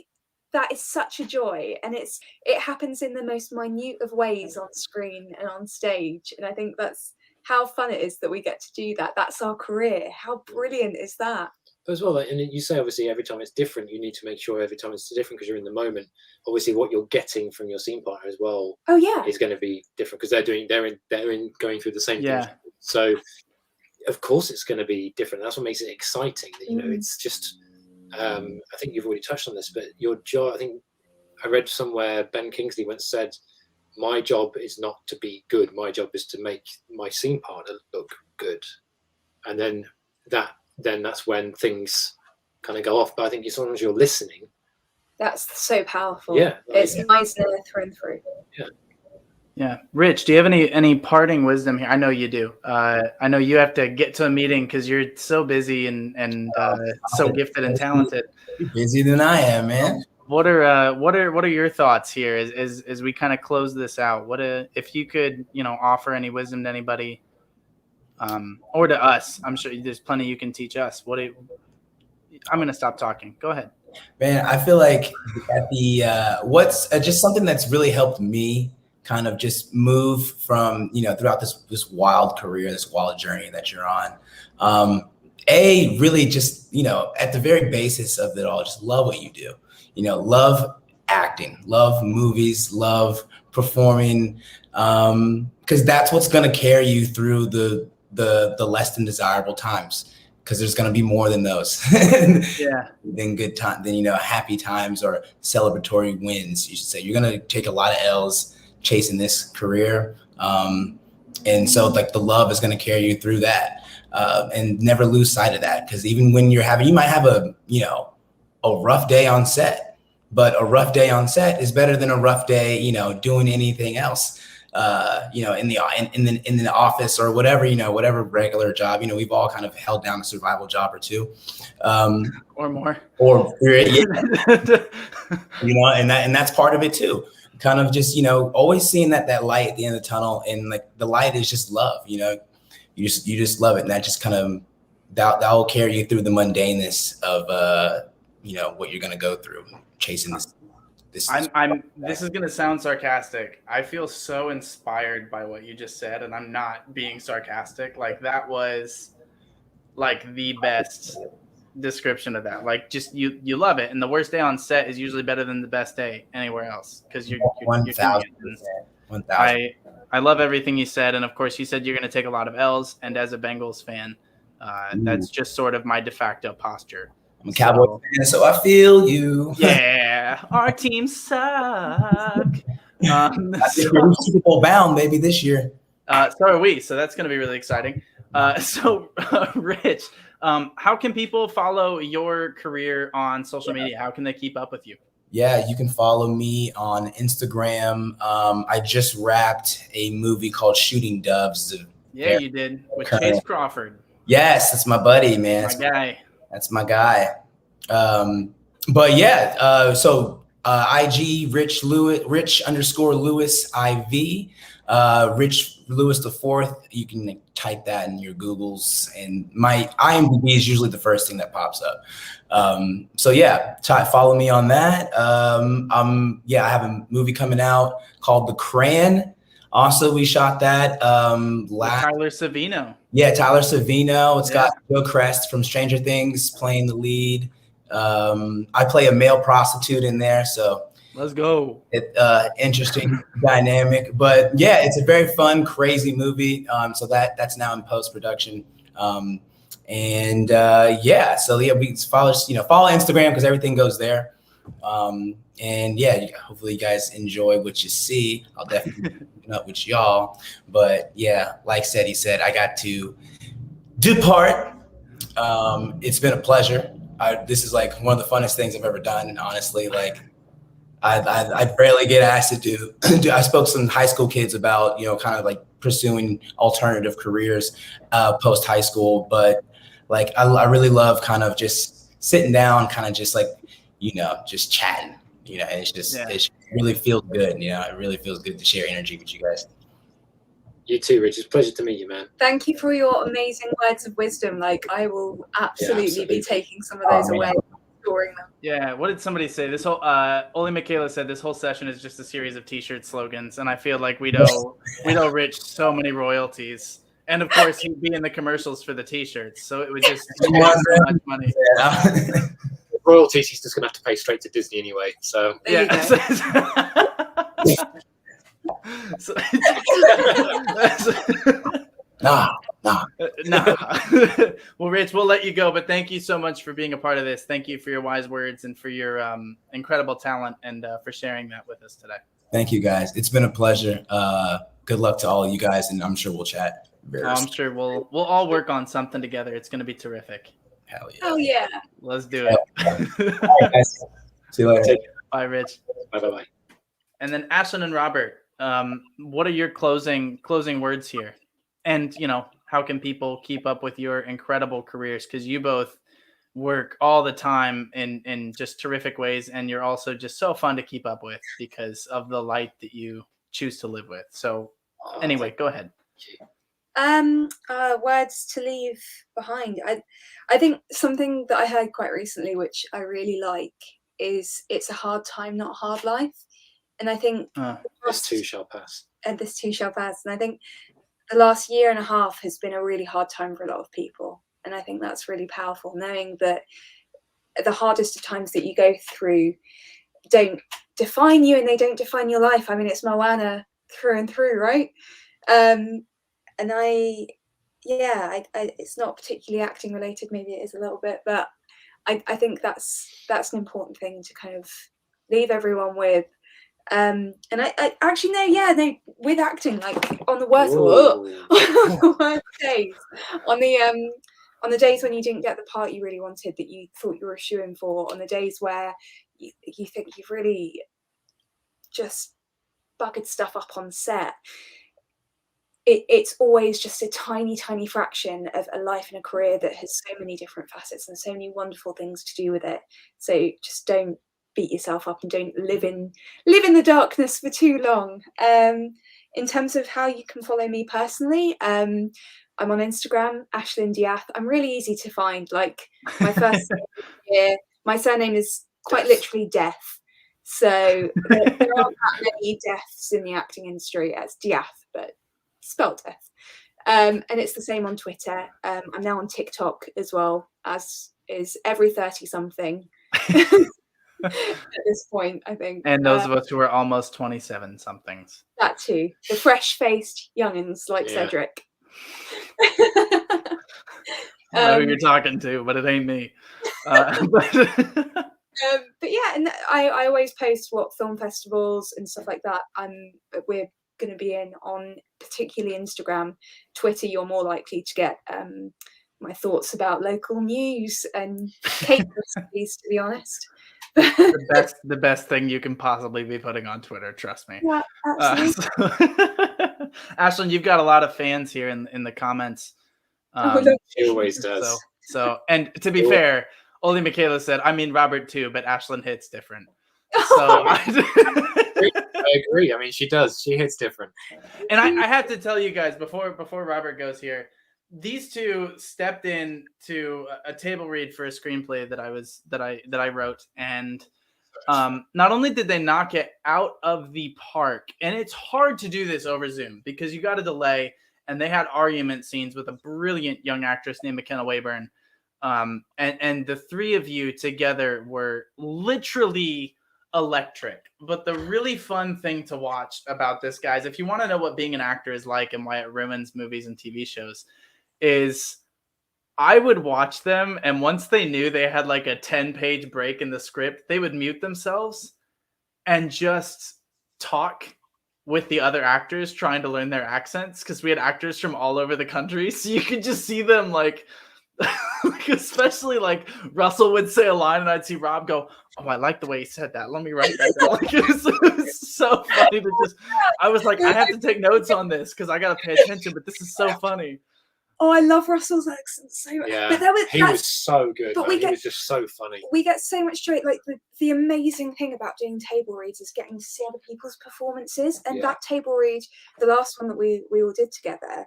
that is such a joy. And it happens in the most minute of ways on screen and on stage. And I think that's how fun it is that we get to do that. That's our career. How brilliant is that? As well, and you say obviously every time it's different, you need to make sure every time it's different because you're in the moment. Obviously, what you're getting from your scene partner as well, is going to be different because they're going through the same things. So of course it's going to be different. That's what makes it exciting. That, you know, it's just. I think you've already touched on this, but your job. I think I read somewhere Ben Kingsley once said, "My job is not to be good. My job is to make my scene partner look good," and then that's when things kind of go off. But I think as long as you're listening, that's so powerful. Yeah, it's Meisner through and through. Yeah, Yeah. Rich, do you have any parting wisdom here? I know you do. I know you have to get to a meeting because you're so busy and so gifted and talented. You're busier than I am, man. What are your thoughts here as we kind of close this out? If you could, offer any wisdom to anybody, or to us? I'm sure there's plenty you can teach us. I'm gonna stop talking. Go ahead. Man, I feel like at the what's just something that's really helped me kind of just move from, throughout this wild career, this wild journey that you're on. Really just, at the very basis of it all, just love what you do. Love acting, love movies, love performing, because that's what's going to carry you through the less than desirable times. Because there's going to be more than those. Yeah. Than good time, than happy times or celebratory wins. You should say you're going to take a lot of L's chasing this career, and so like the love is going to carry you through that, and never lose sight of that. Because even when you might have a rough day on set, but a rough day on set is better than a rough day doing anything else. In the office or whatever, whatever regular job, we've all kind of held down a survival job or two, or more, and that's part of it too. Kind of just, always seeing that light at the end of the tunnel, and like the light is just love, you just love it. And that just kind of, that will carry you through the mundaneness of, what you're going to go through chasing this. This is going to sound sarcastic. I feel so inspired by what you just said, and I'm not being sarcastic. Like, that was like the best description of that. Like, just you love it, and the worst day on set is usually better than the best day anywhere else because you're 1,000%. I love everything you said, and of course you said you're going to take a lot of L's, and as a Bengals fan, that's just sort of my de facto posture. I'm a Cowboy fan, so I feel you. Yeah, our team suck. We're Super Bowl bound, maybe, this year. So are we. So that's going to be really exciting. Rich, how can people follow your career on social media? How can they keep up with you? Yeah, you can follow me on Instagram. I just wrapped a movie called Shooting Doves. Yeah, you did, with Chase Crawford. Yes, that's my buddy, man. My guy. That's my guy. But yeah, so IG Rich _Lewis IV, Rich Lewis the Fourth. You can type that in your Googles, and my IMDb is usually the first thing that pops up. So yeah, follow me on that. I have a movie coming out called The Cran. Also, we shot that Tyler Savino. Yeah, Tyler Savino. It's got Joe Crest from Stranger Things playing the lead. I play a male prostitute in there, so let's go. Interesting dynamic, but yeah, it's a very fun, crazy movie. So that's now in post-production. So we follow Instagram because everything goes there. And yeah, hopefully you guys enjoy what you see. I'll definitely be keeping up with y'all. But yeah, like he said, I got to depart. It's been a pleasure. This is like one of the funnest things I've ever done. Honestly, like I rarely get asked to do. I spoke to some high school kids about kind of like pursuing alternative careers post high school, but like I really love kind of just sitting down, kind of just like just chatting. And it really feels good. It really feels good to share energy with you guys. You too, Rich. It's a pleasure to meet you, man. Thank you for your amazing words of wisdom. Like, I will absolutely be taking some of those away and storing them. Yeah. What did somebody say? This whole Oli Michaela said this whole session is just a series of T-shirt slogans, and I feel like we owe Rich so many royalties. And of course, he'd be in the commercials for the T-shirts, so it would just make so much money. Yeah. Royalties, he's just going to have to pay straight to Disney anyway. So Nah. Well, Rich, we'll let you go, but thank you so much for being a part of this. Thank you for your wise words and for your incredible talent and for sharing that with us today. Thank you, guys. It's been a pleasure. Good luck to all of you guys, and I'm sure we'll chat. I'm sure we'll all work on something together. It's going to be terrific. Hell yeah. Oh yeah. Let's do it. All right, guys. See you later. Bye, Rich. Bye. And then Aislinn and Robert, what are your closing words here? And, you know, how can people keep up with your incredible careers? Because you both work all the time in just terrific ways, and you're also just so fun to keep up with because of the light that you choose to live with. So anyway, go ahead. Words to leave behind. I think something that I heard quite recently, which I really like, is it's a hard time, not a hard life. And I think this too shall pass. And this too shall pass. And I think the last year and a half has been a really hard time for a lot of people. And I think that's really powerful, knowing that the hardest of times that you go through don't define you and they don't define your life. I mean, it's Moana through and through, right? And it's not particularly acting related. Maybe it is a little bit, but I think that's an important thing to kind of leave everyone with. And I actually no, with acting, like on the worst days, on the days when you didn't get the part you really wanted that you thought you were shooing for, on the days where you think you've really just buggered stuff up on set, it's always just a tiny fraction of a life and a career that has so many different facets and so many wonderful things to do with it. So just don't beat yourself up and don't live in the darkness for too long. In terms of how you can follow me personally, I'm on Instagram, Aislinn Diath. I'm really easy to find. Like my first year, my surname is quite literally Death. So there aren't that many deaths in the acting industry as Diath, but spelled Death. And it's the same on Twitter. I'm now on TikTok as well, as is every 30-something. At this point, I think. And those of us who are almost 27 somethings. That too. The fresh-faced young'uns like Cedric. I know who you're talking to, but it ain't me. But yeah, and I always post what film festivals and stuff like that we're going to be in on, particularly Instagram. Twitter, you're more likely to get my thoughts about local news and cake recipes, to be honest. the best thing you can possibly be putting on Twitter, trust me. Yeah, absolutely. Aislinn, you've got a lot of fans here in the comments. She always does. So and to be fair, only Michaela said, I mean Robert too, but Aislinn hits different. So I agree. I mean, she does. She hits different. And I have to tell you guys before Robert goes here, these two stepped in to a table read for a screenplay that I wrote, and not only did they knock it out of the park, and it's hard to do this over Zoom because you got a delay, and they had argument scenes with a brilliant young actress named McKenna Wayburn, and the three of you together were literally electric. But the really fun thing to watch about this, guys, if you want to know what being an actor is like and why it ruins movies and TV shows, is I would watch them, and once they knew they had like a 10-page break in the script, they would mute themselves and just talk with the other actors trying to learn their accents, because we had actors from all over the country, so you could just see them like especially like Russell would say a line and I'd see Rob go, oh, I like the way he said that, let me write that down. Like, it was so funny to just, I was like, I have to take notes on this because I gotta pay attention, but this is so funny. Oh, I love Russell's accent so much. Yeah, but he was so good. But he was just so funny. We get so much joy. Like the amazing thing about doing table reads is getting to see other people's performances. And that table read, the last one that we all did together,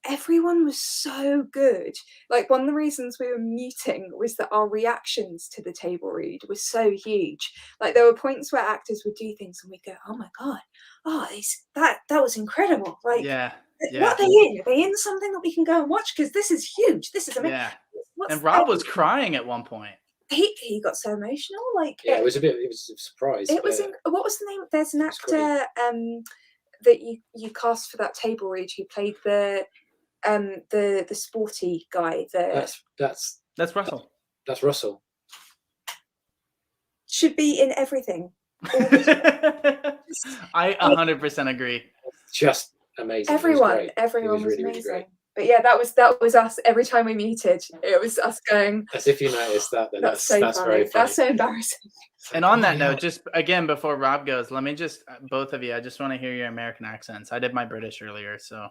everyone was so good. Like one of the reasons we were muting was that our reactions to the table read was so huge. Like there were points where actors would do things and we'd go, oh my God, that was incredible. Like, what are they in? Are they in something that we can go and watch? Because this is huge. This is amazing. Yeah. And Rob was crying at one point. He got so emotional. Like it was a surprise. It was. What was the name? There's an actor that you cast for that table read who played the sporty guy. That's Russell. That's Russell. Should be in everything. I 100% agree. Just amazing. Everyone was really, amazing. Really But yeah, that was us every time we muted. It was us going. As if you noticed that. Then That's that's so very funny. funny. That's so embarrassing. And on that note, just again before Rob goes, let me just both of you. I just want to hear your American accents. I did my British earlier, so.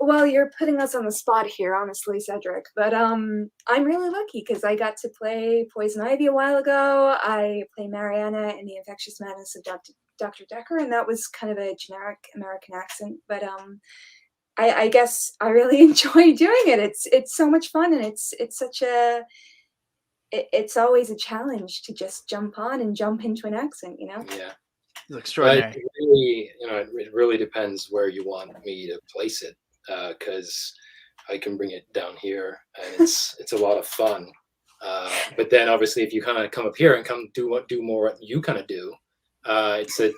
Well, you're putting us on the spot here, honestly, Cedric. But I'm really lucky because I got to play Poison Ivy a while ago. I play Mariana in The Infectious Madness of Dr. Decker, and that was kind of a generic American accent. But I guess I really enjoy doing it. It's so much fun, and it's such a it's always a challenge to just jump on and jump into an accent, you know. Yeah. It's extraordinary. But it really, it really depends where you want me to place it, because I can bring it down here, and it's a lot of fun. But then obviously, if you kind of come up here and do more what you kind of do, it's a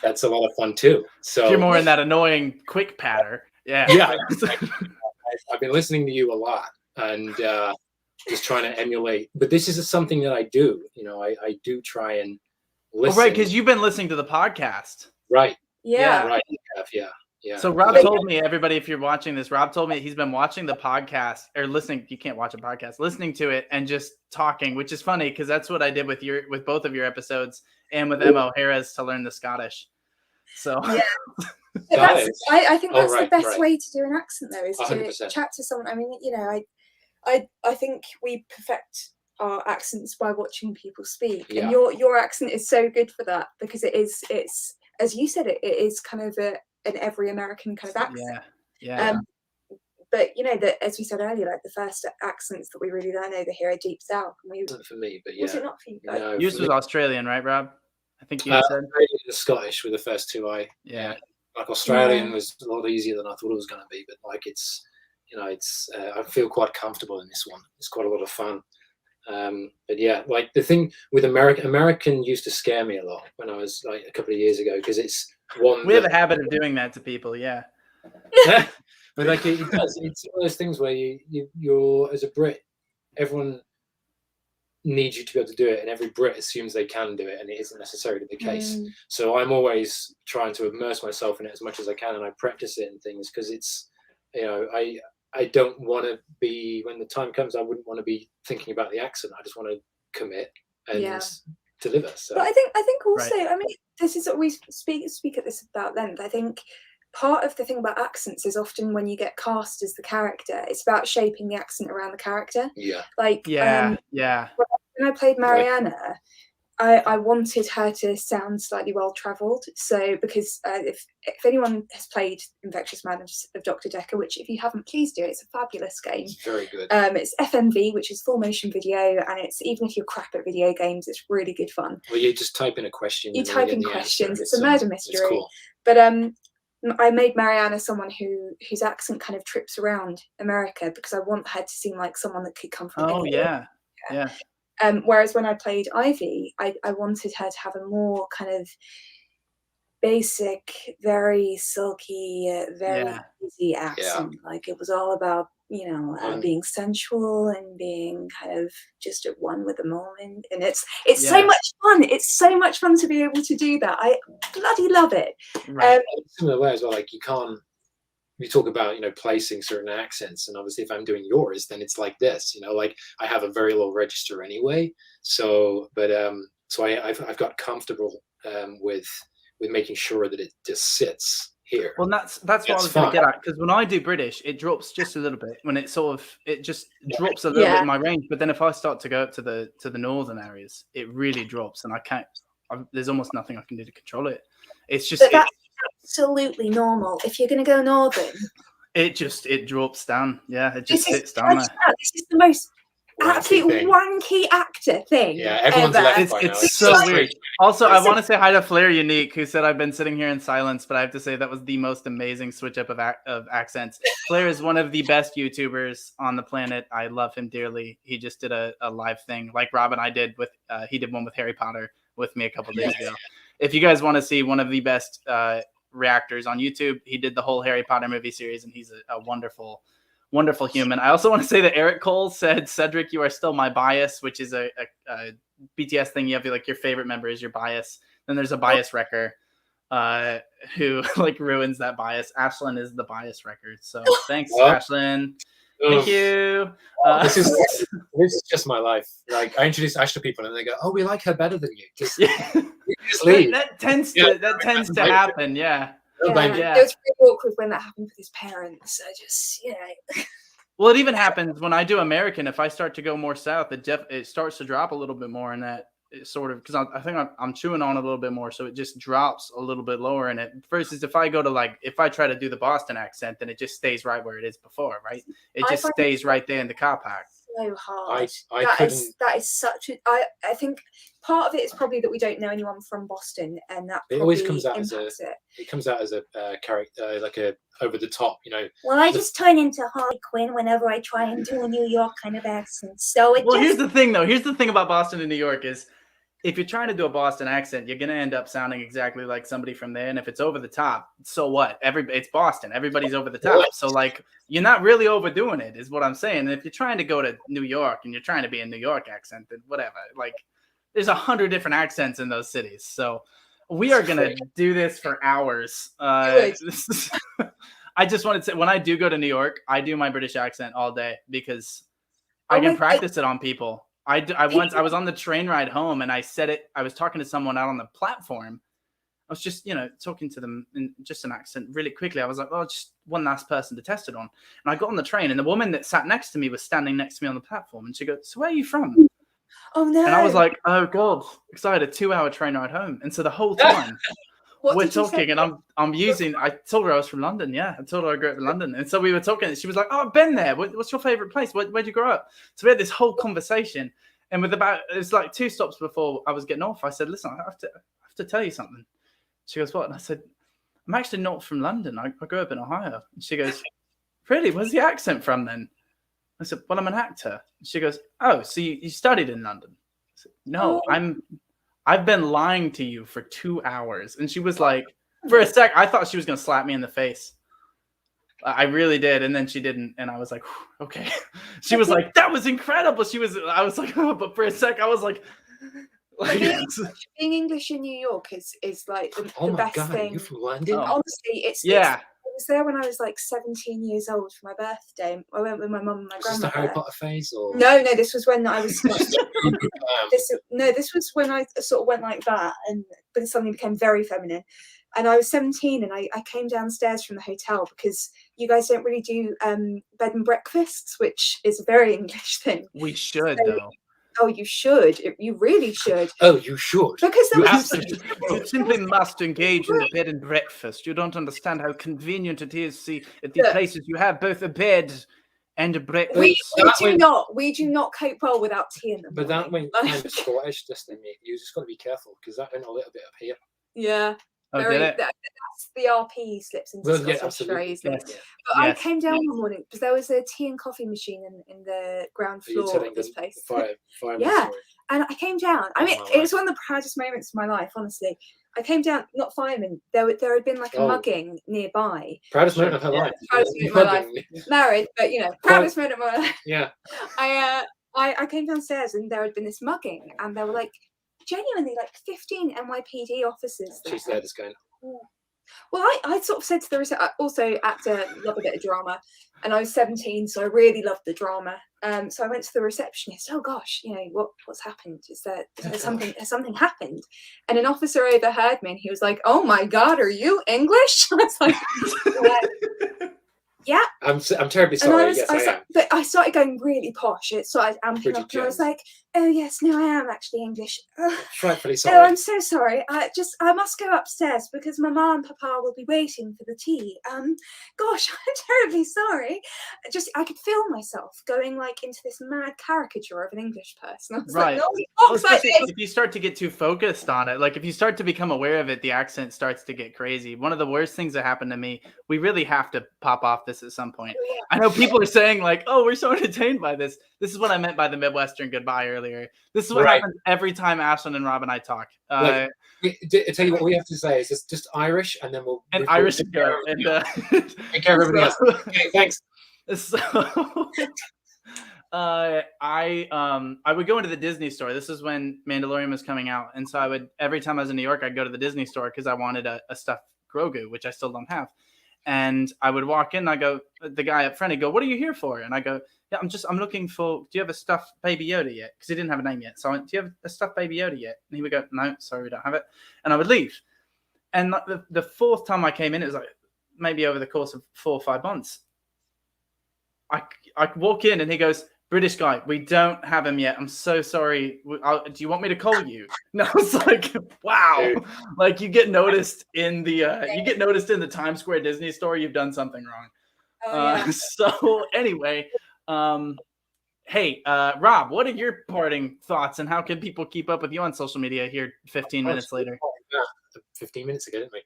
that's a lot of fun too. So If you're more in that annoying quick patter. Yeah. Yeah. I've been listening to you a lot, and just trying to emulate. But this is something that I do. I do try and listen. Oh, right, because you've been listening to the podcast. Right. Yeah. Right. Yeah. So Rob told me, everybody, if you're watching this, Rob told me he's been watching the podcast or listening. You can't watch a podcast, listening to it and just talking, which is funny because that's what I did with both of your episodes and with Emma O'Hara's to learn the Scottish. So yeah. I think that's the best way to do an accent, though, is 100%. To chat to someone. I mean, I think we perfect our accents by watching people speak, and your accent is so good for that because it's as you said, it is kind of an every American kind of accent. Yeah. But that, as we said earlier, like the first accents that we really learn over here are deep south. It wasn't for me, but yeah. Was it not for you guys? No, yours was Australian, right, Rob? I think you said the Scottish were the first two. Yeah. Like Australian was a lot easier than I thought it was going to be, but like it's I feel quite comfortable in this one. It's quite a lot of fun. But yeah, like the thing with American used to scare me a lot when I was like a couple of years ago because it's one. We have a habit of doing that to people, yeah. But like it does. It's one of those things where you're as a Brit, everyone needs you to be able to do it, and every Brit assumes they can do it, and it isn't necessarily the case. So I'm always trying to immerse myself in it as much as I can, and I practice it and things because it's I don't want to be, when the time comes, I wouldn't want to be thinking about the accent. I just want to commit and deliver. So. But I think also, I mean, this is what we speak at this about length. I think part of the thing about accents is often when you get cast as the character, it's about shaping the accent around the character. Yeah. Like, yeah. When I played Mariana, I wanted her to sound slightly well-travelled. So, because if anyone has played Infectious Madness of Dr. Decker, which if you haven't, please do. It's a fabulous game. It's very good. It's FMV, which is full motion video, and it's even if you're crap at video games, it's really good fun. Well, you just type in a question. You type in questions. Answer, it's a murder mystery. It's cool. But I made Mariana someone whose accent kind of trips around America because I want her to seem like someone that could come from. Oh England. Yeah. Whereas when I played Ivy, I wanted her to have a more kind of basic, very silky, very easy accent. Like it was all about, being sensual and being kind of just at one with the moment. And it's so much fun. It's so much fun to be able to do that. I bloody love it. Right. Similar way as well, like you talk about, placing certain accents, and obviously if I'm doing yours, then it's like this, like I have a very low register anyway. So, but so I've got comfortable with making sure that it just sits here. Well, that's what I was going to get at, because when I do British, it drops just a little bit. When it just drops a little bit in my range. But then if I start to go up to the northern areas, it really drops, and I can't. There's almost nothing I can do to control it. It's just. But that's absolutely normal. If you're going to go northern, it drops down. Yeah, it just sits down there. This is the most absolute wanky actor thing. Yeah, everyone's left by now. It's so weird. Also, I want to say hi to Flair Unique, who said I've been sitting here in silence, but I have to say that was the most amazing switch up of accents. Flair is one of the best YouTubers on the planet. I love him dearly. He just did a live thing like Rob and I did with. He did one with Harry Potter with me a couple days ago. If you guys want to see one of the best reactors on YouTube, he did the whole Harry Potter movie series, and he's a wonderful human. I also want to say that Eric Cole said, "Cedric, you are still my bias," which is a BTS thing. You have like your favorite member is your bias. Then there's a bias wrecker. who like ruins that bias. Aislinn is the bias record. So thanks, Oh. Aislinn. Thank you. This is just my life. Like I introduce Ash to people and they go, "Oh, we like her better than you." Just leave. That tends to happen. Yeah. Yeah. It was really awkward when that happened with his parents. I just, Well, it even happens when I do American. If I start to go more south, it starts to drop a little bit more, and that it sort of, because I think I'm chewing on a little bit more, so it just drops a little bit lower in it. Versus if I go to if I try to do the Boston accent, then it just stays right where it is before, right? It just stays right there in the car park. So hard. That is such a. I think part of it is probably that we don't know anyone from Boston, and that it always comes out as a character, like a over the top, Well, I just turn into Harley Quinn whenever I try and do a New York kind of accent. So here's the thing, though. Here's the thing about Boston and New York is, if you're trying to do a Boston accent, you're gonna end up sounding exactly like somebody from there. And if it's over the top, so what? It's Boston. Everybody's over the top. So you're not really overdoing it, is what I'm saying. And if you're trying to go to New York and you're trying to be a New York accent, then whatever. There's 100 different accents in those cities. So we are gonna do this for hours. I just wanted to say, when I do go to New York, I do my British accent all day because I can practice it on people. I was on the train ride home and I said it. I was talking to someone out on the platform. I was just, talking to them in just an accent really quickly. I was like, oh, just one last person to test it on. And I got on the train and the woman that sat next to me was standing next to me on the platform. And she goes, so where are you from? Oh, no. And I was like, oh, God, because I had a 2-hour train ride home. And so the whole time we're talking and I told her I was from London. Yeah, I told her I grew up in London. And so we were talking and she was like, oh, I've been there. What's your favorite place? Where'd you grow up? So we had this whole conversation. And it was like 2 stops before I was getting off. I said, listen, I have to tell you something. She goes, what? And I said, I'm actually not from London. I grew up in Ohio. And she goes, really? Where's the accent from then? I said, well, I'm an actor. And she goes, oh, so you studied in London? I said, no, I've been lying to you for 2 hours. And she was like, for a sec, I thought she was going to slap me in the face. I really did. And then she didn't. And I was like, okay. She was like, that was incredible. I was like, oh, but for a sec, I was like being English in New York is like the best thing. You're from London? Honestly, I was there when I was like 17 years old for my birthday. I went with my mum and my grandmother. Was this the Harry Potter phase? Or? No, this was when I was. This was when I sort of went like that, but suddenly became very feminine. And I was 17, and I came downstairs from the hotel because you guys don't really do bed and breakfasts, which is a very English thing. We should, though. Oh, you should. You really should. Oh, you should. Because you simply must engage in the bed and breakfast. You don't understand how convenient it is. See, at these places, you have both a bed and a breakfast. We do not cope well without tea in them. But that went kind of Scottish, just in me. You just got to be careful because that went a little bit up here. Yeah. That's the RP slips into Scottish phrase. Yes. But I came down one morning because there was a tea and coffee machine in the ground floor of this place. Yeah, and I came down. I mean, it was one of the proudest moments of my life, honestly. I came down, not fireman. There had been like a mugging nearby. Proudest moment of her life. Proudest moment of my life. Married, but proudest moment of my life. Yeah. I came downstairs and there had been this mugging, and there were like genuinely like 15 NYPD officers there. She's there just going. Well, I sort of said to the also actor, love a bit of drama, and I was 17, so I really loved the drama. So I went to the receptionist. Oh gosh, what's happened? Has something happened? And an officer overheard me, and he was like, "Oh my God, are you English?" I was like, "Yeah." I'm terribly sorry. Yes, I am. But I started going really posh. It started amping up, and I was like, "Oh yes, no, I am actually English." Frightfully sorry. Oh, I'm so sorry. I must go upstairs because my mom and papa will be waiting for the tea. Gosh, I'm terribly sorry. I could feel myself going like into this mad caricature of an English person. I was right. Like, if you start to get too focused on it, like if you start to become aware of it, the accent starts to get crazy. One of the worst things that happened to me, we really have to pop off this at some point. Yeah. I know people are saying like, oh, we're so entertained by this. This is what I meant by the Midwestern goodbye earlier. This is what happens every time Aislinn and Rob and I talk. I tell you what we have to say is just Irish, and then we'll Irish and go. Take care of everybody else. Okay, thanks. So, I would go into the Disney store. This is when Mandalorian was coming out, and so I would every time I was in New York, I'd go to the Disney store because I wanted a stuffed Grogu, which I still don't have. And I would walk in, and I go, the guy up front, he'd go, "What are you here for?" And I go, "Yeah, I'm looking for. Do you have a stuffed Baby Yoda yet?" Because he didn't have a name yet. So I went, "Do you have a stuffed Baby Yoda yet?" And he would go, "No, sorry, we don't have it." And I would leave. And the fourth time I came in, it was like maybe over the course of 4 or 5 months. I walk in, and he goes, "British guy, we don't have him yet. I'm so sorry. Do you want me to call you?" No, it's like, wow. Like you get noticed in the Times Square Disney store. You've done something wrong. So anyway, hey, Rob, what are your parting thoughts, and how can people keep up with you on social media here 15 minutes later? 15 minutes ago, didn't we?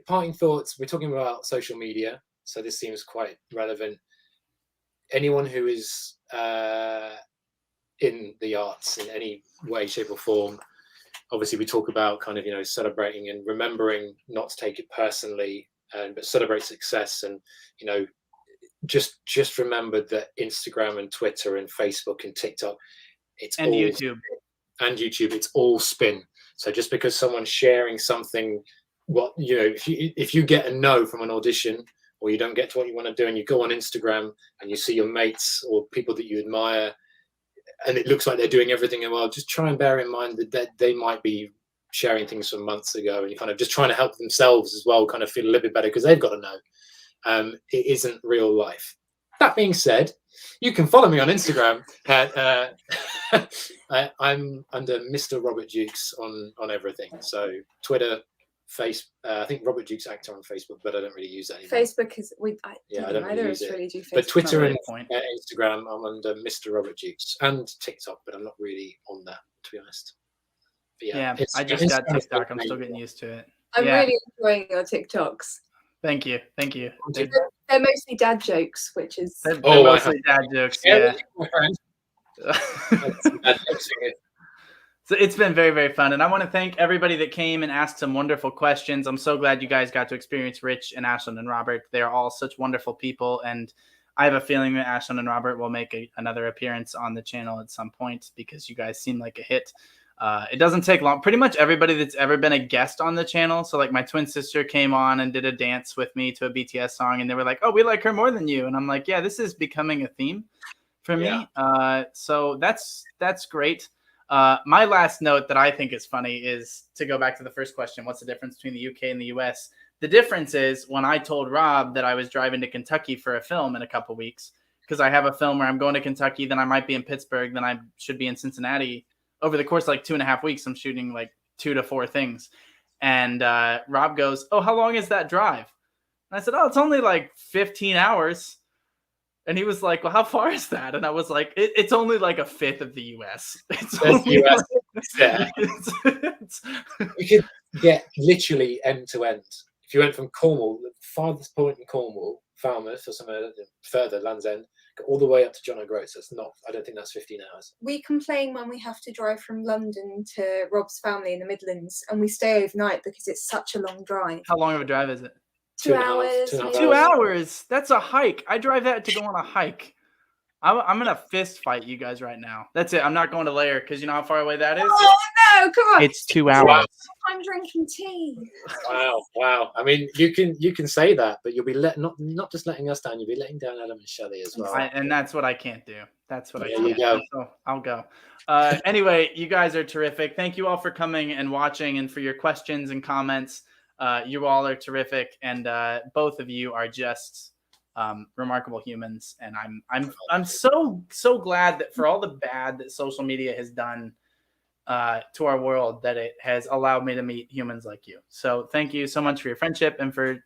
Parting thoughts. We're talking about social media, so this seems quite relevant. Anyone who is in the arts in any way, shape, or form, obviously we talk about kind of celebrating and remembering not to take it personally, but celebrate success, and just remember that Instagram and Twitter and Facebook and TikTok, YouTube, it's all spin. So just because someone's sharing something, if you get a no from an audition, or you don't get to what you want to do, and you go on Instagram and you see your mates or people that you admire, and it looks like they're doing everything well, just try and bear in mind that they might be sharing things from months ago, and you're kind of just trying to help themselves as well, kind of feel a little bit better because they've got to know. It isn't real life. That being said, you can follow me on Instagram at I'm under Mr. Robert Dukes on everything. So Twitter, I think Robert Dukes Actor on Facebook, but I don't really use that anymore. Facebook is I don't really use it. Really do Facebook. But Twitter and Instagram, I'm under Mr. Robert Dukes, and TikTok, but I'm not really on that, to be honest. But yeah, I just got TikTok. I'm still getting used to it. I'm really enjoying your TikToks. Thank you. They're mostly dad jokes, which is they're mostly dad jokes. Yeah. So it's been very, very fun. And I want to thank everybody that came and asked some wonderful questions. I'm so glad you guys got to experience Rich and Aislinn and Robert. They're all such wonderful people. And I have a feeling that Aislinn and Robert will make another appearance on the channel at some point because you guys seem like a hit. It doesn't take long. Pretty much everybody that's ever been a guest on the channel. So like my twin sister came on and did a dance with me to a BTS song. And they were like, "Oh, we like her more than you." And I'm like, yeah, this is becoming a theme for me. So that's great. My last note that I think is funny is to go back to the first question. What's the difference between the UK and the US? The difference is when I told Rob that I was driving to Kentucky for a film in a couple weeks, because I have a film where I'm going to Kentucky, then I might be in Pittsburgh, then I should be in Cincinnati. Over the course of like 2.5 weeks, I'm shooting like 2 to 4 things. And Rob goes, "Oh, how long is that drive?" And I said, "Oh, it's only like 15 hours. And he was like, "Well, how far is that?" And I was like, it's only like a fifth of the US. It's only US. You could get literally end to end. If you went from Cornwall, the farthest point in Cornwall, Falmouth or somewhere further, Land's End, all the way up to John O'Groats. I don't think that's 15 hours. We complain when we have to drive from London to Rob's family in the Midlands, and we stay overnight because it's such a long drive. How long of a drive is it? 2 hours. 2 hours. That's a hike. I drive that to go on a hike. I'm gonna fist fight you guys right now. That's it. I'm not going to Lair because you know how far away that is. Oh no! Come on. It's 2 hours. I'm drinking tea. Wow. I mean, you can say that, but you'll be not just letting us down. You'll be letting down Adam and Shelley as well. And that's what I can't do. That's what I can't do. So I'll go. Anyway, you guys are terrific. Thank you all for coming and watching, and for your questions and comments. You all are terrific, and both of you are just remarkable humans. And I'm so glad that for all the bad that social media has done to our world, that it has allowed me to meet humans like you. So thank you so much for your friendship and for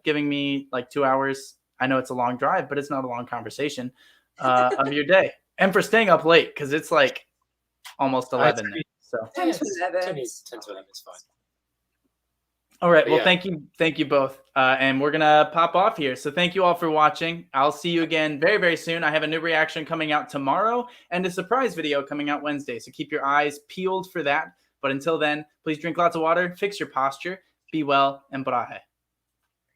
giving me like 2 hours. I know it's a long drive, but it's not a long conversation of your day, and for staying up late because it's like almost 11 now. So 10 to 11. 10 to 11 is fine. All right. Well, thank you both. And we're going to pop off here. So thank you all for watching. I'll see you again very, very soon. I have a new reaction coming out tomorrow and a surprise video coming out Wednesday. So keep your eyes peeled for that. But until then, please drink lots of water, fix your posture, be well, and brahe.